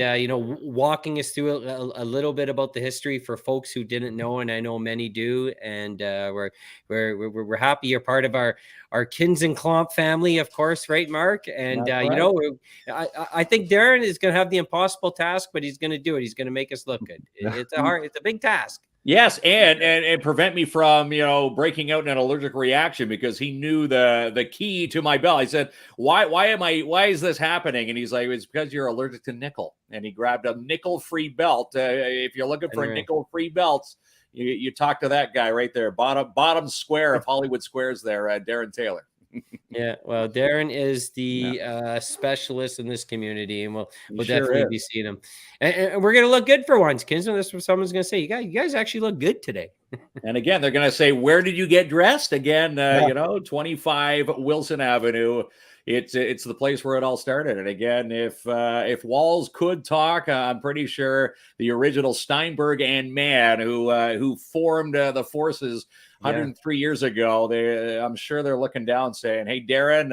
walking us through a little bit about the history for folks who didn't know, and I know many do. And we're happy you're part of our Kins and Klomp family, of course, right, Mark? And, I think Darren is going to have the impossible task, but he's going to do it. He's going to make us look good. It's a big task.
Yes, and prevent me from breaking out in an allergic reaction, because he knew the key to my belt. I said, why is this happening? And he's like, it's because you're allergic to nickel. And he grabbed a nickel-free belt. If you're looking for nickel-free belts, you talk to that guy right there, bottom square of Hollywood Squares there, Darren Taylor.
Yeah, well, Darren is the specialist in this community, and we'll definitely be seeing him. And we're gonna look good for once, Kinsman. That's what someone's gonna say. You guys actually look good today.
And again, they're gonna say, "Where did you get dressed?" Again, 25 Wilson Avenue. It's the place where it all started. And again, if walls could talk, I'm pretty sure the original Steinberg and Mahn, who formed the forces 103 years ago, I'm sure they're looking down saying, "Hey, Darren,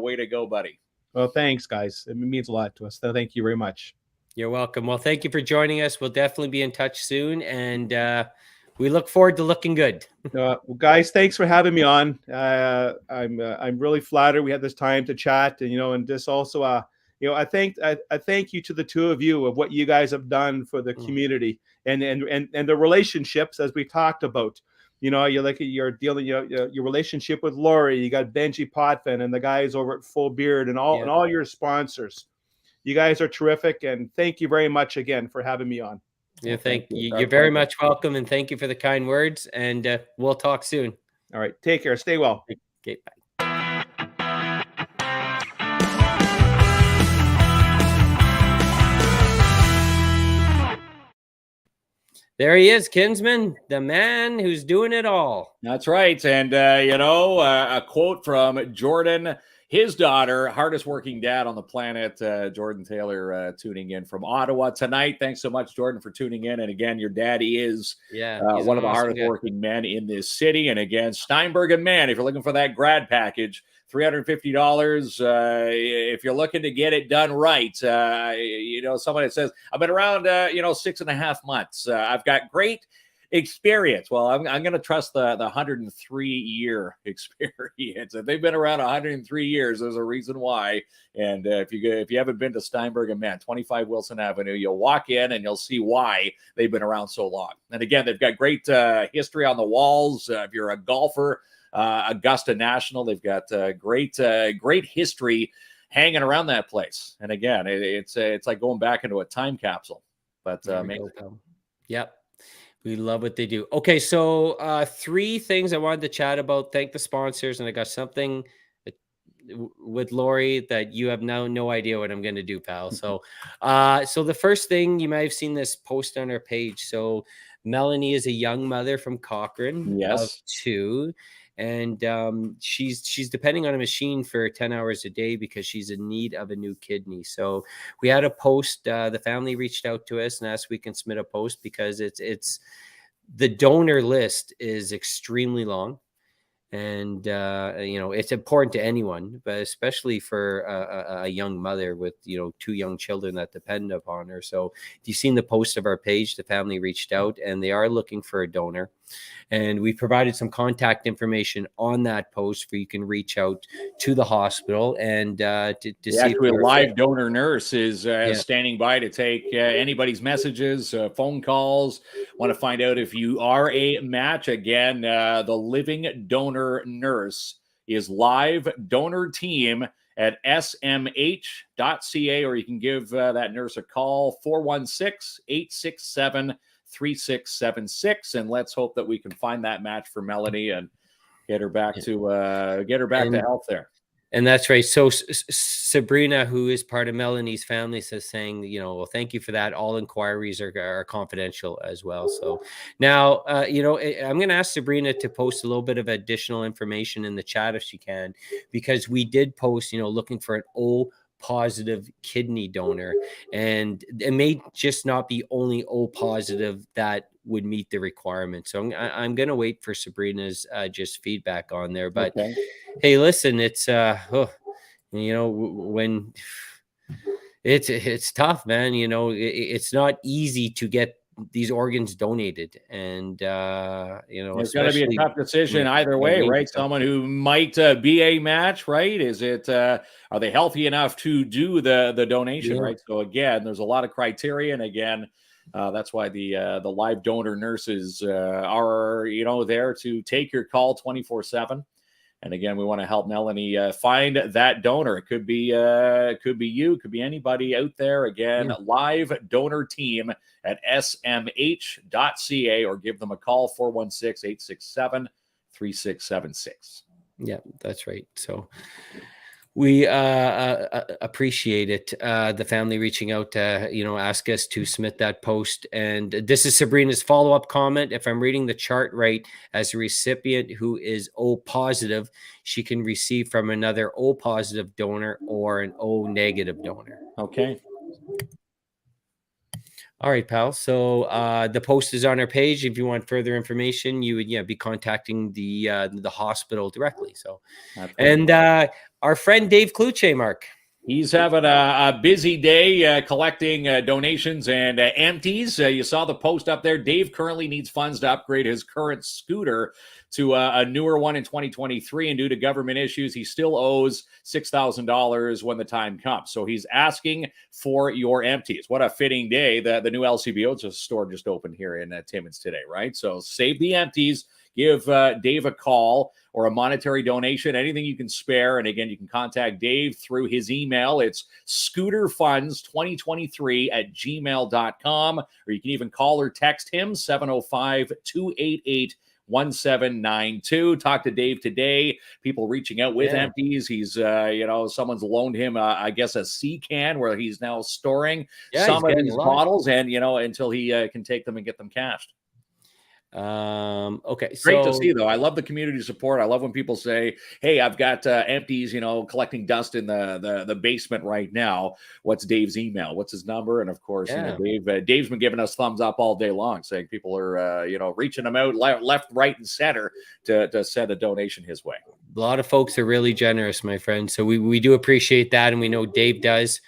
way to go, buddy."
Well, thanks, guys. It means a lot to us. So thank you very much.
You're welcome. Well, thank you for joining us. We'll definitely be in touch soon, and we look forward to looking good.
Well, guys, thanks for having me on. I'm really flattered we had this time to chat, and and this also I thank you to the two of you of what you guys have done for the community and the relationships, as we talked about. You're dealing your relationship with Lori. You got Benji Potvin and the guys over at Full Beard and all your sponsors. You guys are terrific, and thank you very much again for having me on.
Yeah, thank you. You're very much welcome, and thank you for the kind words. And we'll talk soon.
All right, take care. Stay well.
Okay, bye. There he is, Kinsman, the man who's doing it all.
That's right. And, a quote from Jordan, his daughter, hardest working dad on the planet, Jordan Taylor, tuning in from Ottawa tonight. Thanks so much, Jordan, for tuning in. And again, your daddy is one of the hardest working men in this city. And again, Steinberg Mahn, if you're looking for that grad package, $350. If you're looking to get it done right, somebody that says, I've been around, 6.5 months. I've got great experience. Well, I'm going to trust the 103-year experience. If they've been around 103 years, there's a reason why. And if you haven't been to Steinberg Mahn, 25 Wilson Avenue, you'll walk in and you'll see why they've been around so long. And again, they've got great history on the walls. If you're a golfer, Augusta National, they've got great history hanging around that place. And again, it's like going back into a time capsule. But
yep. We love what they do. Okay, so 3 things I wanted to chat about. Thank the sponsors, and I got something with Lori that you have no idea what I'm going to do, pal. So, so the first thing, you might have seen this post on our page. So Melanie is a young mother from Cochrane of 2. And she's depending on a machine for 10 hours a day because she's in need of a new kidney. So we had a post. The family reached out to us and asked if we can submit a post because it's the donor list is extremely long. And, it's important to anyone, but especially for a young mother with, 2 young children that depend upon her. So if you've seen the post of our page, the family reached out and they are looking for a donor. And we provided some contact information on that post where you can reach out to the hospital and to see if
a live donor nurse is standing by to take anybody's messages, phone calls. Want to find out if you are a match. Again, the living donor nurse is live donor team at smh.ca, or you can give that nurse a call, 416-867-3676. And let's hope that we can find that match for Melanie and get her back to health there.
And that's right. So Sabrina, who is part of Melanie's family, saying, well, thank you for that. All inquiries are confidential as well. So now, I'm going to ask Sabrina to post a little bit of additional information in the chat if she can, because we did post, looking for an O positive kidney donor, and it may just not be only O positive that would meet the requirement. So I'm going to wait for Sabrina's just feedback on there. But hey, listen, it's when it's tough, man. It's not easy to get these organs donated, and
it's got to be a tough decision either way, right? Someone who might be a match, right? Is it are they healthy enough to do the donation, right? So again, there's a lot of criteria, and again, that's why the live donor nurses are there to take your call 24/7. And again, we want to help Melanie find that donor. It could be you, could be anybody out there. Again, live donor team at smh.ca, or give them a call, 416-867-3676.
Yeah, that's right. So we appreciate it. The family reaching out to, ask us to submit that post. And this is Sabrina's follow-up comment. If I'm reading the chart right, as a recipient who is O positive, she can receive from another O positive donor or an O negative donor.
Okay.
All right, pal. So the post is on our page. If you want further information, you would be contacting the hospital directly. So, and our friend Dave Kluche, Mark.
He's having a busy day collecting donations and empties. You saw the post up there. Dave currently needs funds to upgrade his current scooter to a newer one in 2023. And due to government issues, he still owes $6,000 when the time comes. So he's asking for your empties. What a fitting day. The new LCBO store just opened here in Timmins today, right? So save the empties. Give Dave a call or a monetary donation, anything you can spare. And again, you can contact Dave through his email. It's scooterfunds2023@gmail.com, or you can even call or text him 705-288-1792. Talk to Dave today. People reaching out with empties. He's, someone's loaned him, I guess, a sea can where he's now storing some of these bottles, and, until he can take them and get them cashed.
Okay,
great to see, though. I love the community support. I love when people say, hey, I've got empties, collecting dust in the basement right now. What's Dave's email? What's his number? And of course, Dave's been giving us thumbs up all day long, saying people are reaching him out left, right, and center to send a donation his way.
A lot of folks are really generous, my friend, so we do appreciate that, and we know Dave does.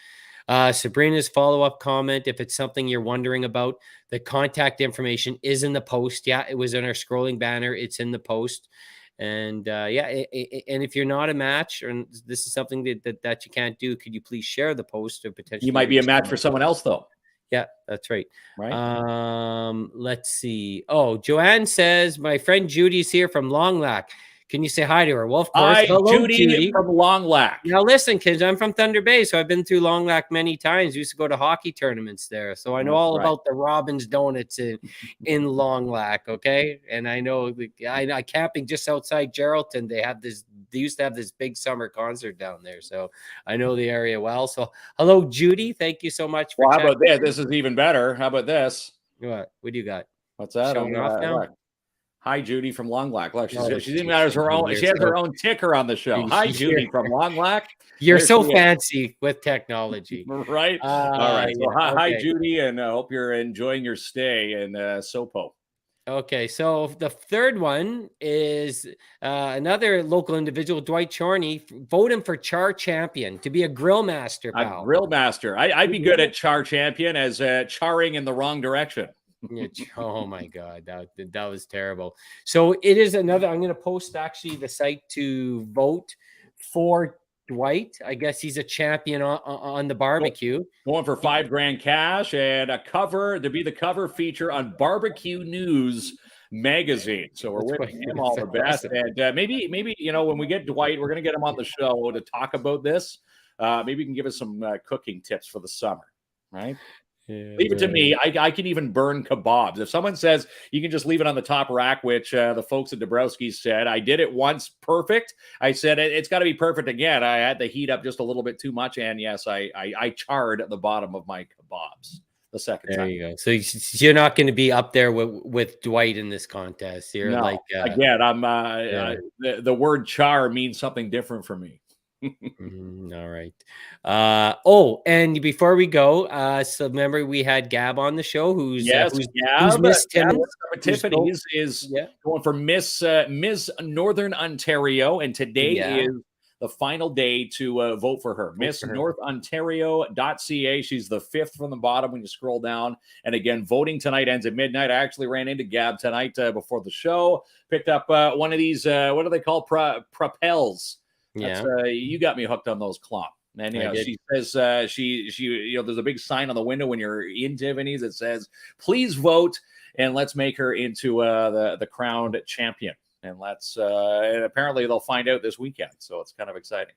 Sabrina's follow-up comment, if it's something you're wondering about, the contact information is in the post. Yeah, it was in our scrolling banner. It's in the post. And and if you're not a match, and this is something that you can't do, could you please share the post or potentially?
You might be a match for someone else, though.
Yeah, that's right.
Right.
Let's see. Oh, Joanne says, my friend Judy's here from Long Lac. Can you say hi to her? Well, of course.
Hi,
hello,
Judy from Long Lac.
Now, listen, kids, I'm from Thunder Bay, so I've been through Long Lac many times. We used to go to hockey tournaments there, so I know all about the Robbins Donuts in Long Lac, okay? And I know I camping just outside Geraldton. They used to have this big summer concert down there, so I know the area well. So, hello, Judy. Thank you so much for
how about this? This is even better. How about this?
What do you got?
What's that?
Showing off now?
Hi, Judy from Long Lac. Look, she even has her own. She has her own ticker on the show. Hi, Judy from Long Lac.
You're so fancy with technology,
right? All right. So, hi, Judy, and I hope you're enjoying your stay in Sopo.
Okay, so the third one is another local individual, Dwight Chorney, voting for Char Champion to be a grill master. Pal.
A grill master. I'd be good at Char Champion as charring in the wrong direction.
Oh my God, that was terrible. So it is another. I'm going to post actually the site to vote for Dwight. I guess he's a champion on the barbecue.
Going for $5,000 cash and a cover to be the cover feature on Barbecue News magazine. So we're wishing him all the best. And maybe when we get Dwight, we're going to get him on the show to talk about this. Maybe you can give us some cooking tips for the summer, right?
Yeah,
leave it to me. I can even burn kebabs. If someone says you can just leave it on the top rack, which the folks at Dabrowski's said, I did it once perfect. I said it's got to be perfect again. I had the heat up just a little bit too much, and yes, I charred at the bottom of my kebabs the second time.
There you go. So you're not going to be up there with Dwight in this contest. You're
again, I'm the word char means something different for me.
All right. And before we go, so remember we had Gab on the show, who's Miss Timmins.
Tiffany's is going for Miss Northern Ontario, and today is the final day to vote for her. MissNorthOntario.ca. She's the fifth from the bottom when you scroll down. And again, voting tonight ends at midnight. I actually ran into Gab tonight before the show. Picked up one of these. What do they call propels? You got me hooked on those Klomp. And she says she there's a big sign on the window when you're in Tiffany's that says, please vote and let's make her into the crowned champion. And and apparently they'll find out this weekend. So it's kind of exciting.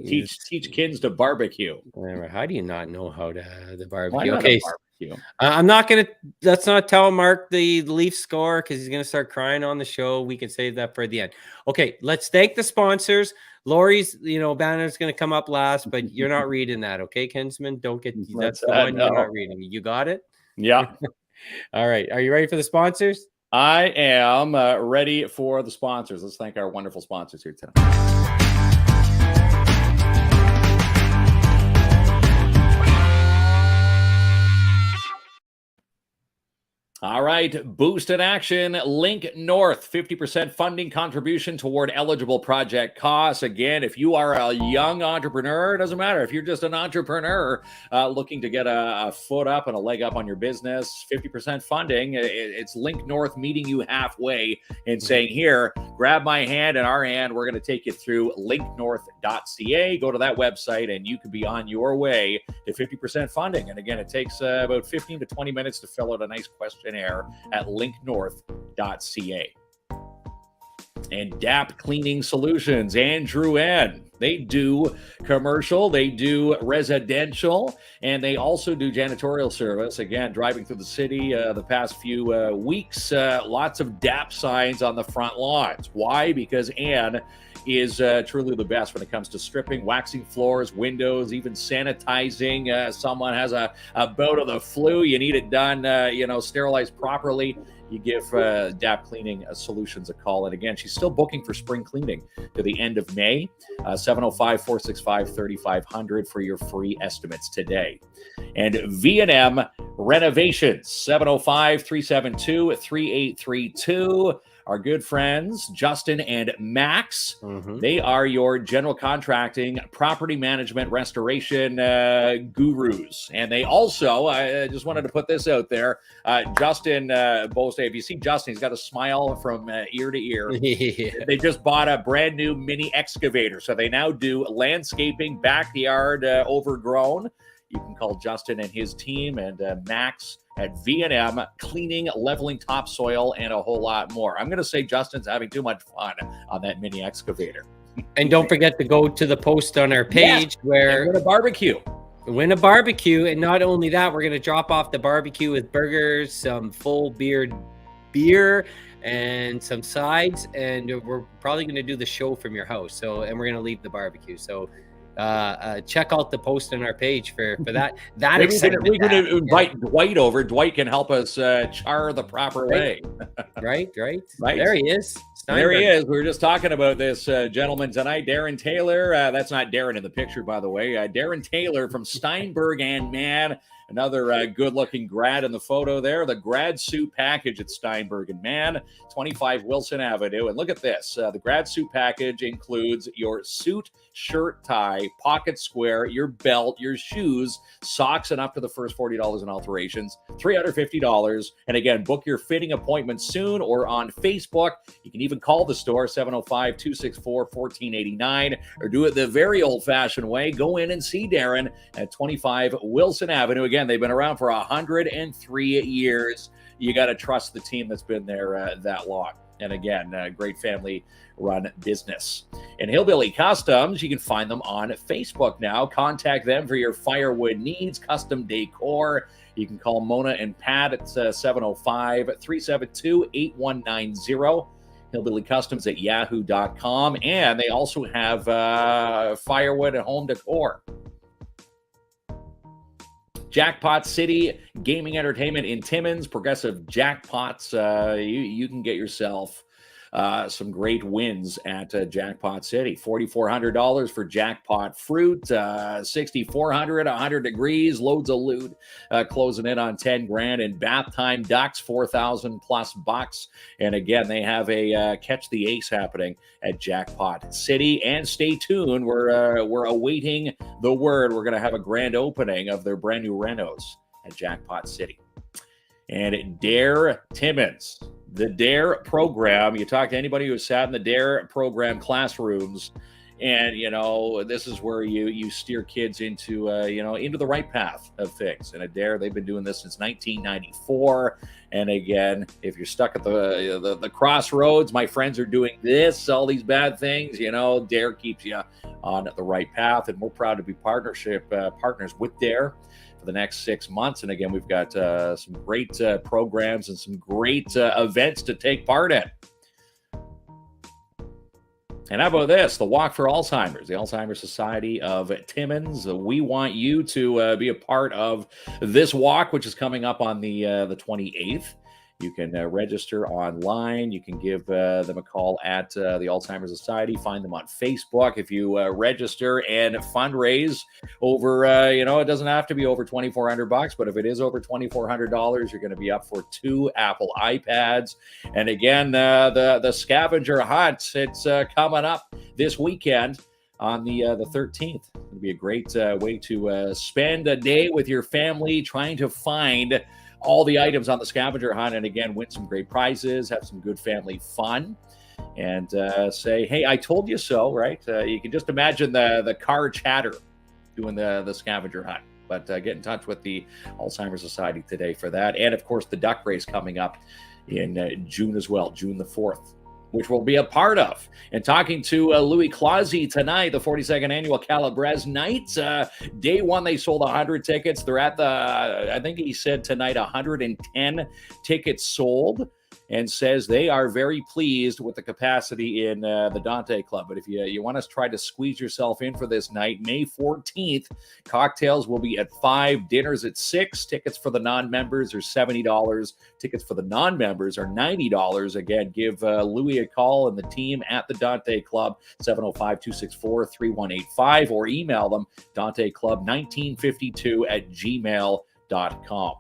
Teach kids to barbecue.
How do you not know how to the barbecue? Okay. I'm not going to, let's not tell Mark the Leaf score because he's going to start crying on the show. We can save that for the end. Okay, let's thank the sponsors. Lori's, banner's going to come up last, but you're not reading that. Okay, Kinsman, that's the one you're not reading. You got it?
Yeah.
All right. Are you ready for the sponsors?
I am ready for the sponsors. Let's thank our wonderful sponsors here tonight. All right, boost in action. Link North, 50% funding contribution toward eligible project costs. Again, if you are a young entrepreneur, it doesn't matter. If you're just an entrepreneur looking to get a foot up and a leg up on your business, 50% funding. It's Link North meeting you halfway and saying, here, grab my hand and our hand. We're going to take you through linknorth.ca. Go to that website and you can be on your way to 50% funding. And again, it takes about 15 to 20 minutes to fill out a nice questionnaire at linknorth.ca. And DAP Cleaning Solutions, Andrew N. They do commercial, they do residential, and they also do janitorial service. Again, driving through the city the past few weeks, lots of DAP signs on the front lawns. Why? Because Ann is truly the best when it comes to stripping, waxing floors, windows, even sanitizing. Someone has a bout of the flu, you need it done, sterilized properly. You give DAP Cleaning Solutions a call. And again, she's still booking for spring cleaning to the end of May. 705-465-3500 for your free estimates today. And V&M Renovations, 705-372-3832. Our good friends, Justin and Max, they are your general contracting, property management, restoration gurus. And they also, I just wanted to put this out there, Justin Bostay, if you see Justin, he's got a smile from ear to ear. They just bought a brand new mini excavator. So they now do landscaping, backyard overgrown. You can call Justin and his team and Max at V&M, cleaning, leveling topsoil, and a whole lot more. I'm going to say Justin's having too much fun on that mini excavator.
And don't forget to go to the post on our page where
win a barbecue.
Win a barbecue. And not only that, we're going to drop off the barbecue with burgers, some full beer, and some sides. And we're probably going to do the show from your house. And we're going to leave the barbecue. So check out the post on our page for that.
We can invite Dwight over. Dwight can help us char the proper way.
Right. There he is.
Steinberg. There he is. We were just talking about this gentleman tonight, Darren Taylor. That's not Darren in the picture, by the way. Darren Taylor from Steinberg Mahn. Another good-looking grad in the photo there. The grad suit package at Steinberg Mahn, 25 Wilson Avenue. And look at this. The grad suit package includes your suit, shirt, tie, pocket square, your belt, your shoes, socks, and up to the first $40 in alterations, $350. And again, book your fitting appointment soon or on Facebook. You can even call the store, 705-264-1489, or do it the very old-fashioned way. Go in and see Darren at 25 Wilson Avenue. Again, they've been around for 103 years. You got to trust the team that's been there that long. And again, great family-run business. And Hillbilly Customs, you can find them on Facebook now. Contact them for your firewood needs, custom decor. You can call Mona and Pat at 705-372-8190. Hillbilly Customs at yahoo.com. And they also have firewood and home decor. Jackpot City Gaming Entertainment in Timmins, progressive jackpots. You can get yourself some great wins at Jackpot City. $4,400 for jackpot fruit, $6,400, 100 degrees, loads of loot, closing in on 10 grand. And bath time ducks, 4,000 plus bucks. And again, they have a catch the ace happening at Jackpot City. And stay tuned. We're awaiting the word. We're going to have a grand opening of their brand new renos at Jackpot City. And Dare Timmins. The DARE program, you talk to anybody who sat in the DARE program classrooms, and, this is where you steer kids into the right path of things. And at DARE, they've been doing this since 1994. And again, if you're stuck at the crossroads, my friends are doing this, all these bad things, DARE keeps you on the right path. And we're proud to be partners with DARE the next 6 months. And again, we've got some great programs and some great events to take part in. And how about this? The Walk for Alzheimer's, the Alzheimer's Society of Timmins. We want you to be a part of this walk, which is coming up on the 28th. You can register online. You can give them a call at the Alzheimer's Society. Find them on Facebook. If you register and fundraise over, it doesn't have to be over $2,400, but if it is over $2,400, you're going to be up for 2 Apple iPads. And again, the scavenger hunt, it's coming up this weekend on the 13th. It'll be a great way to spend a day with your family trying to find all the items on the scavenger hunt, and again, win some great prizes, have some good family fun, and say, hey, I told you so, right? You can just imagine the car chatter doing the scavenger hunt. But get in touch with the Alzheimer's Society today for that. And of course, the duck race coming up in June as well, June the 4th, which we'll be a part of. And talking to Louis Clausy tonight, the 42nd annual Calabrese Night. Day one, they sold 100 tickets. They're at I think he said tonight, 110 tickets sold, and says they are very pleased with the capacity in the Dante Club. But if you want to try to squeeze yourself in for this night, May 14th, cocktails will be at 5, dinners at 6. Tickets for the non-members are $70. Tickets for the non-members are $90. Again, give Louis a call and the team at the Dante Club, 705-264-3185, or email them, danteclub1952@gmail.com.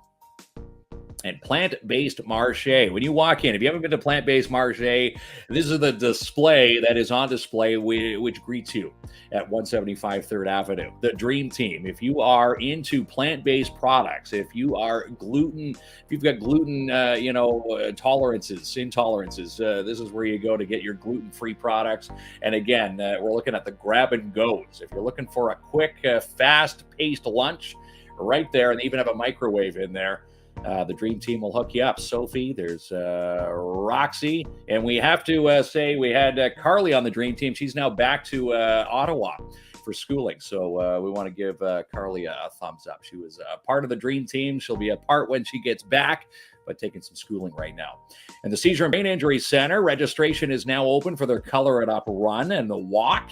And Plant-Based Marché. When you walk in, if you haven't been to Plant-Based Marché, this is the display that is on display which greets you at 175 3rd Avenue. The Dream Team. If you are into plant-based products, if you are if you've got gluten, intolerances, this is where you go to get your gluten-free products. And again, we're looking at the grab and goes. If you're looking for a quick, fast-paced lunch, right there, and they even have a microwave in there. The Dream Team will hook you up. Sophie, there's Roxy, and we have to say we had Carly on the Dream Team. She's now back to Ottawa for schooling, so we want to give Carly a thumbs up. She was a part of the Dream Team. She'll be a part when she gets back, but taking some schooling right now. And the Seizure and Brain Injury Center, registration is now open for their Color It Up run and the walk.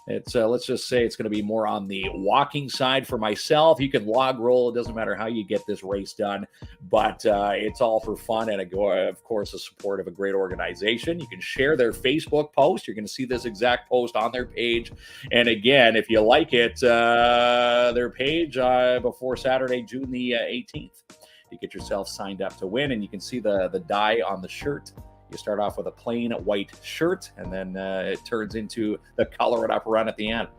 It's let's just say it's going to be more on the walking side for myself. You can log roll. It doesn't matter how you get this race done, but it's all for fun and, of course, the support of a great organization. You can share their Facebook post. You're going to see this exact post on their page. And again, if you like it, their page before Saturday, June the 18th, you get yourself signed up to win, and you can see the dye on the shirt. You start off with a plain white shirt, and then it turns into the Color It Up run at the end.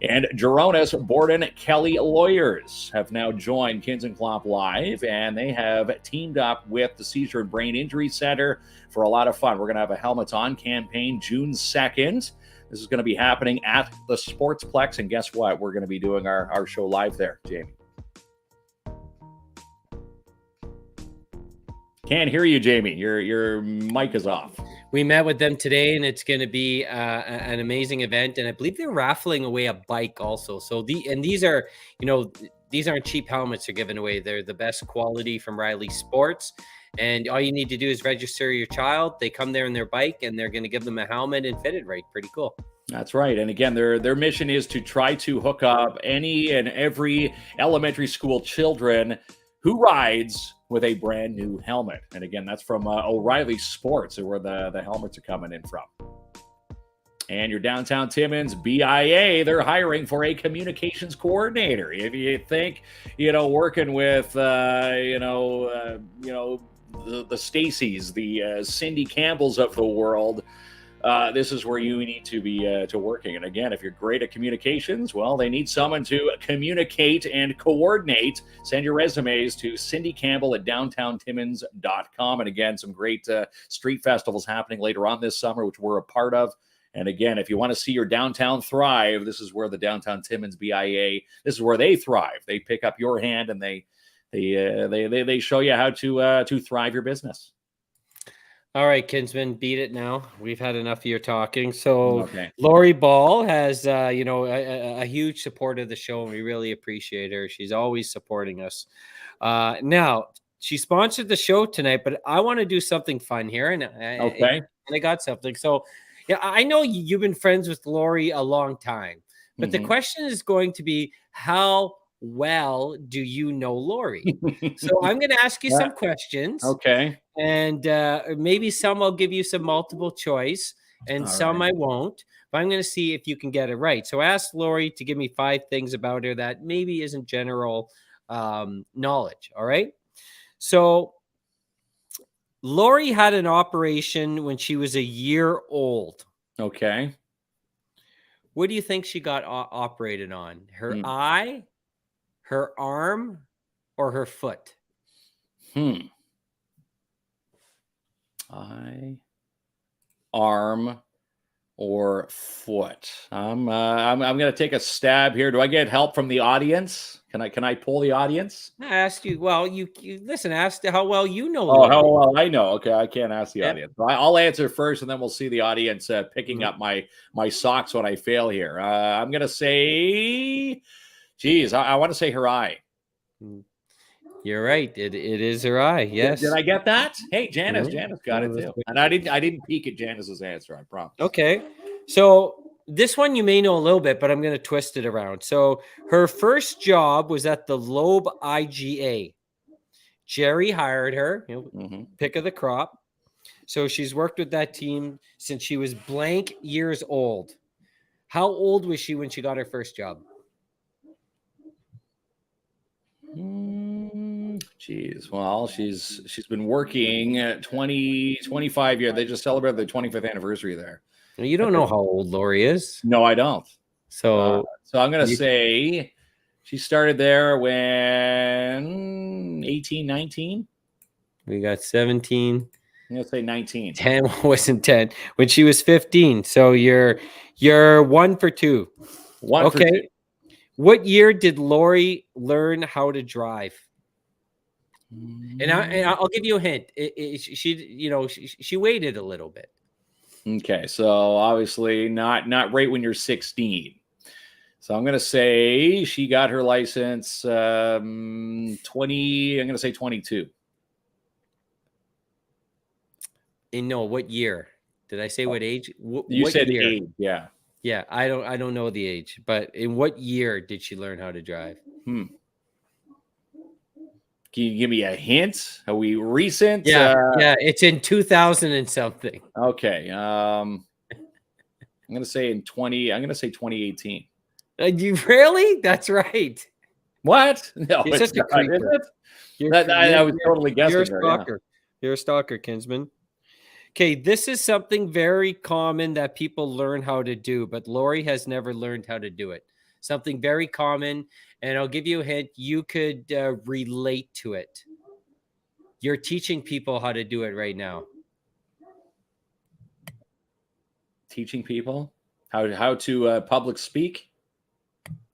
And Geronis Borden Kelly Lawyers have now joined Kins and Klomp Live, and they have teamed up with the Seizure and Brain Injury Center for a lot of fun. We're going to have a Helmets On campaign June 2nd. This is going to be happening at the Sportsplex, and guess what? We're going to be doing our show live there, Jamie. Can't hear you, Jamie. Your mic is off.
We met with them today, and it's going to be an amazing event. And I believe they're raffling away a bike also. So these are, these aren't cheap helmets they're giving away. They're the best quality from Riley Sports. And all you need to do is register your child. They come there in their bike, and they're going to give them a helmet and fit it right. Pretty cool.
That's right. And again, their mission is to try to hook up any and every elementary school children who rides with a brand new helmet. And again, that's from O'Reilly Sports, where the helmets are coming in from. And your downtown Timmins BIA, they're hiring for a communications coordinator. If you think, working with, the Stacys, the Cindy Campbells of the world, this is where you need to be to working. And again, if you're great at communications, well, they need someone to communicate and coordinate. Send your resumes to Cindy Campbell at downtowntimmins.com. And again, some great street festivals happening later on this summer, which we're a part of. And again, if you want to see your downtown thrive, this is where the Downtown Timmins BIA, this is where they thrive. They pick up your hand and they show you how to thrive your business.
All right, Kinsman, beat it now. We've had enough of your talking. So
okay.
Lori Ball has, a huge support of the show, and we really appreciate her. She's always supporting us. Now, she sponsored the show tonight, but I want to do something fun here. And I got something. So, yeah, I know you've been friends with Lori a long time, but the question is going to be, how well do you know Lori? So I'm going to ask you some questions.
Okay.
And maybe some I'll give you some multiple choice, and some I won't. But I'm going to see if you can get it right. So ask Lori to give me 5 things about her that maybe isn't general knowledge. All right. So Lori had an operation when she was a year old.
Okay.
What do you think she got operated on? Her eye, her arm, or her foot?
Eye, arm, or foot. I'm going to take a stab here. Do I get help from the audience? Can I pull the audience?
I asked you. Well, you listen. Asked how well you know.
Oh, how well I know. Okay, I can't ask the audience. I'll answer first, and then we'll see the audience picking up my socks when I fail here. I'm going to say, geez, I want to say her eye.
You're right. It is her eye. Yes.
Did I get that? Hey, Janice got it too. And I didn't peek at Janice's answer, I promise.
Okay. So this one you may know a little bit, but I'm going to twist it around. So her first job was at the Loeb IGA. Jerry hired her, pick of the crop. So she's worked with that team since she was blank years old. How old was she when she got her first job?
Geez, well, she's been working 25 years. They just celebrated their 25th anniversary there.
You don't know how old Lori is.
No, I don't.
So
I'm going to say she started there when 18, 19.
We got 17.
I'm going to say 19.
10 wasn't 10 when she was 15. So you're 1 for 2.
One for 2.
What year did Lori learn how to drive? And I'll give you a hint. She waited a little bit.
Okay, so obviously not right when you're 16. So I'm going to say she got her license 20. I'm going to say 22.
And no, what year? Did I say what age?
You
what
said
year?
age, yeah.
Yeah, I don't know the age, but in what year did she learn how to drive?
Can you give me a hint? Are we recent?
Yeah, it's in 2000 and something.
Okay. I'm gonna say I'm gonna say 2018.
You really? That's right.
What? No,
You're such a creeper.
I was totally guessing.
You're a stalker. You're a stalker, Kinsman. Okay, this is something very common that people learn how to do, but Lori has never learned how to do it. Something very common, and I'll give you a hint. You could relate to it. You're teaching people how to do it right now.
Teaching people how to public speak?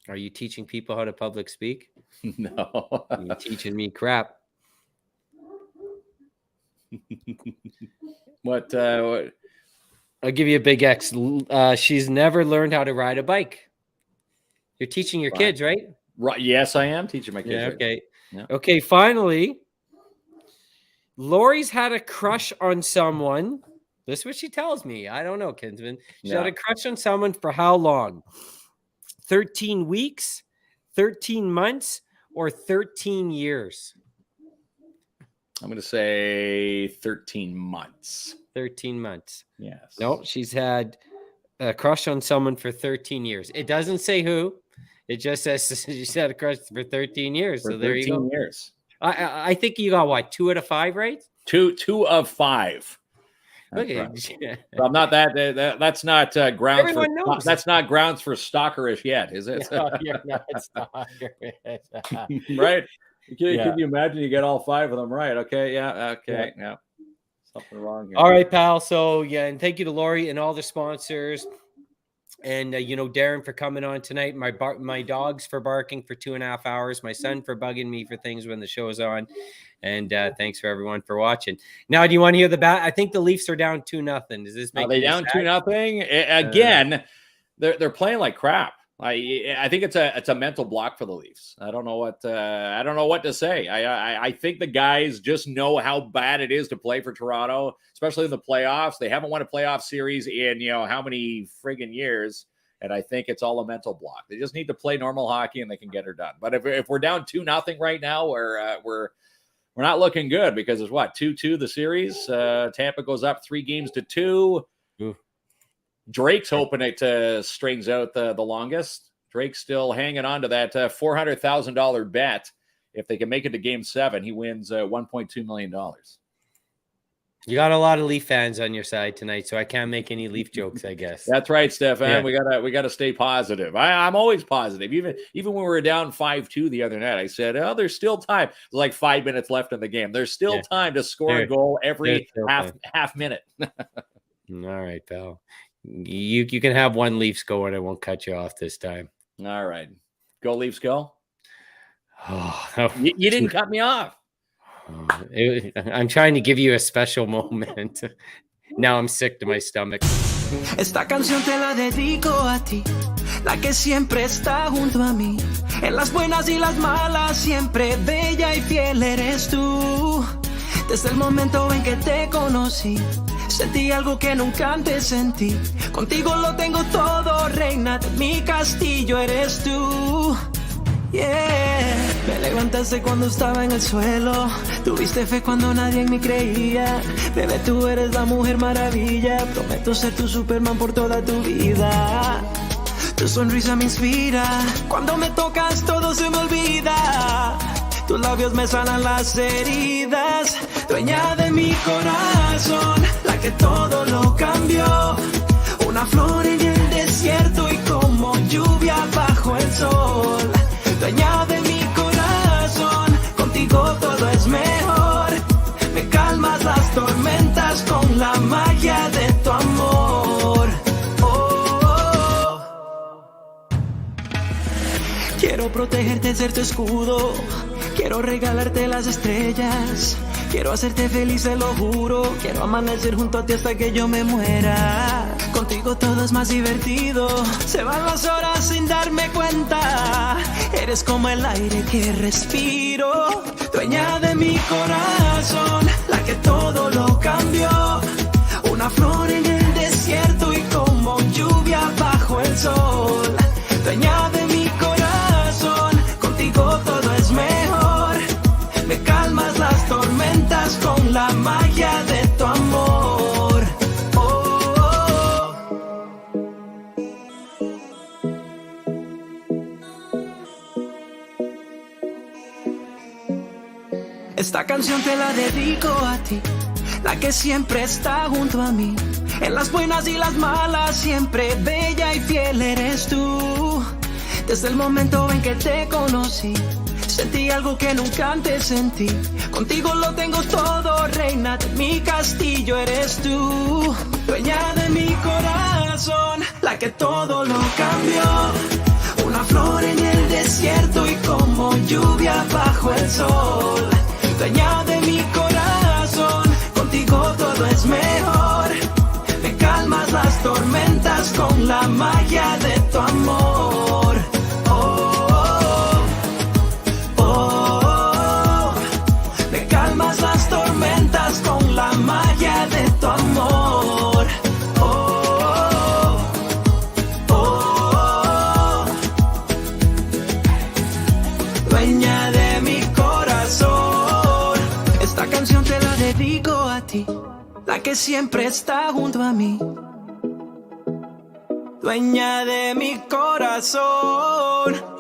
Are you teaching people how to public speak?
No.
You're teaching me crap.
What?
I'll give you a big X. She's never learned how to ride a bike. You're teaching your kids, right?
Right. Yes, I am teaching my kids.
Yeah, okay.
Yeah.
Okay, finally, Lori's had a crush on someone. This is what she tells me. I don't know, Kinsman. She had a crush on someone for how long? 13 weeks, 13 months, or 13 years?
I'm going to say 13 months.
13 months.
Yes.
No, she's had a crush on someone for 13 years. It doesn't say who. It just says she's had a crush for 13 years. So there you go.
13 years.
I think you got what? 2 out of 5, right?
2 of 5.
Okay.
Right. So I'm not that's not grounds.
Everyone knows.
That's not grounds for stalkerish yet, is it?
No, you're not stalkerish.
Right? Can you imagine you get all 5 of them right? Okay. Yeah. Okay. Yeah. Something wrong here.
All right, pal. So yeah, and thank you to Lori and all the sponsors, and Darren for coming on tonight. My dogs for barking for 2.5 hours. My son for bugging me for things when the show's on, and thanks for everyone for watching. Now, do you want to hear the bat? I think the Leafs are down 2-0. Does this make?
Are they down 2-0 again? They're playing like crap. I think it's a mental block for the Leafs. I don't know what to say. I think the guys just know how bad it is to play for Toronto, especially in the playoffs. They haven't won a playoff series in how many friggin' years, and I think it's all a mental block. They just need to play normal hockey and they can get her done. But if we're down 2-0 right now, we're we're not looking good because it's what 2-2 the series. Tampa goes up 3-2.
Ooh.
Drake's hoping it strings out the longest. Drake's still hanging on to that $400,000 bet. If they can make it to Game 7, he wins $1.2 million.
You got a lot of Leaf fans on your side tonight, so I can't make any Leaf jokes, I guess.
That's right, Stefan. Yeah. We gotta stay positive. I'm always positive. Even when we were down 5-2 the other night, I said, "Oh, there's still time." There's like 5 minutes left in the game. There's still time to score a goal every half minute.
All right, pal. You can have one Leafs go, and I won't cut you off this time.
All right, go Leafs, go.
Oh,
you didn't cut me off.
I'm trying to give you a special moment. Now I'm sick to my stomach.
Esta canción te la dedico a ti, la que siempre está junto a mí. En las buenas y las malas, siempre bella y fiel eres tú. Desde el momento en que te conocí, sentí algo que nunca antes sentí. Contigo lo tengo todo, reina de mi castillo eres tú. Yeah. Me levantaste cuando estaba en el suelo. Tuviste fe cuando nadie en mí creía. Bebé, tú eres la mujer maravilla. Prometo ser tu Superman por toda tu vida. Tu sonrisa me inspira. Cuando me tocas todo se me olvida. Tus labios me sanan las heridas. Dueña de mi corazón, la que todo lo cambió. Una flor en el desierto y como lluvia bajo el sol. Dueña de mi corazón, contigo todo es mejor. Me calmas las tormentas con la magia de tu amor. Quiero protegerte, ser tu escudo. Quiero regalarte las estrellas. Quiero hacerte feliz, te lo juro. Quiero amanecer junto a ti hasta que yo me muera. Contigo todo es más divertido. Se van las horas sin darme cuenta. Eres como el aire que respiro. Dueña de mi corazón, la que todo lo cambió. Una flor en el desierto y como lluvia bajo el sol. Dueña de mi corazón, contigo todo es mejor. Me calmas las tormentas con la magia de tu amor. Esta canción te la dedico a ti, la que siempre está junto a mí. En las buenas y las malas, siempre bella y fiel eres tú. Desde el momento en que te conocí, sentí algo que nunca antes sentí. Contigo lo tengo todo, reina de mi castillo eres tú. Dueña de mi corazón, la que todo lo cambió. Una flor en el desierto y como lluvia bajo el sol. Dueña de mi corazón, contigo todo es mejor. Me calmas las tormentas con la magia de tu amor. Me calmas las tormentas con la magia de tu amor. Dueña de mi corazón. Esta canción te la dedico a ti, la que siempre está junto a mí. Dueña de mi corazón.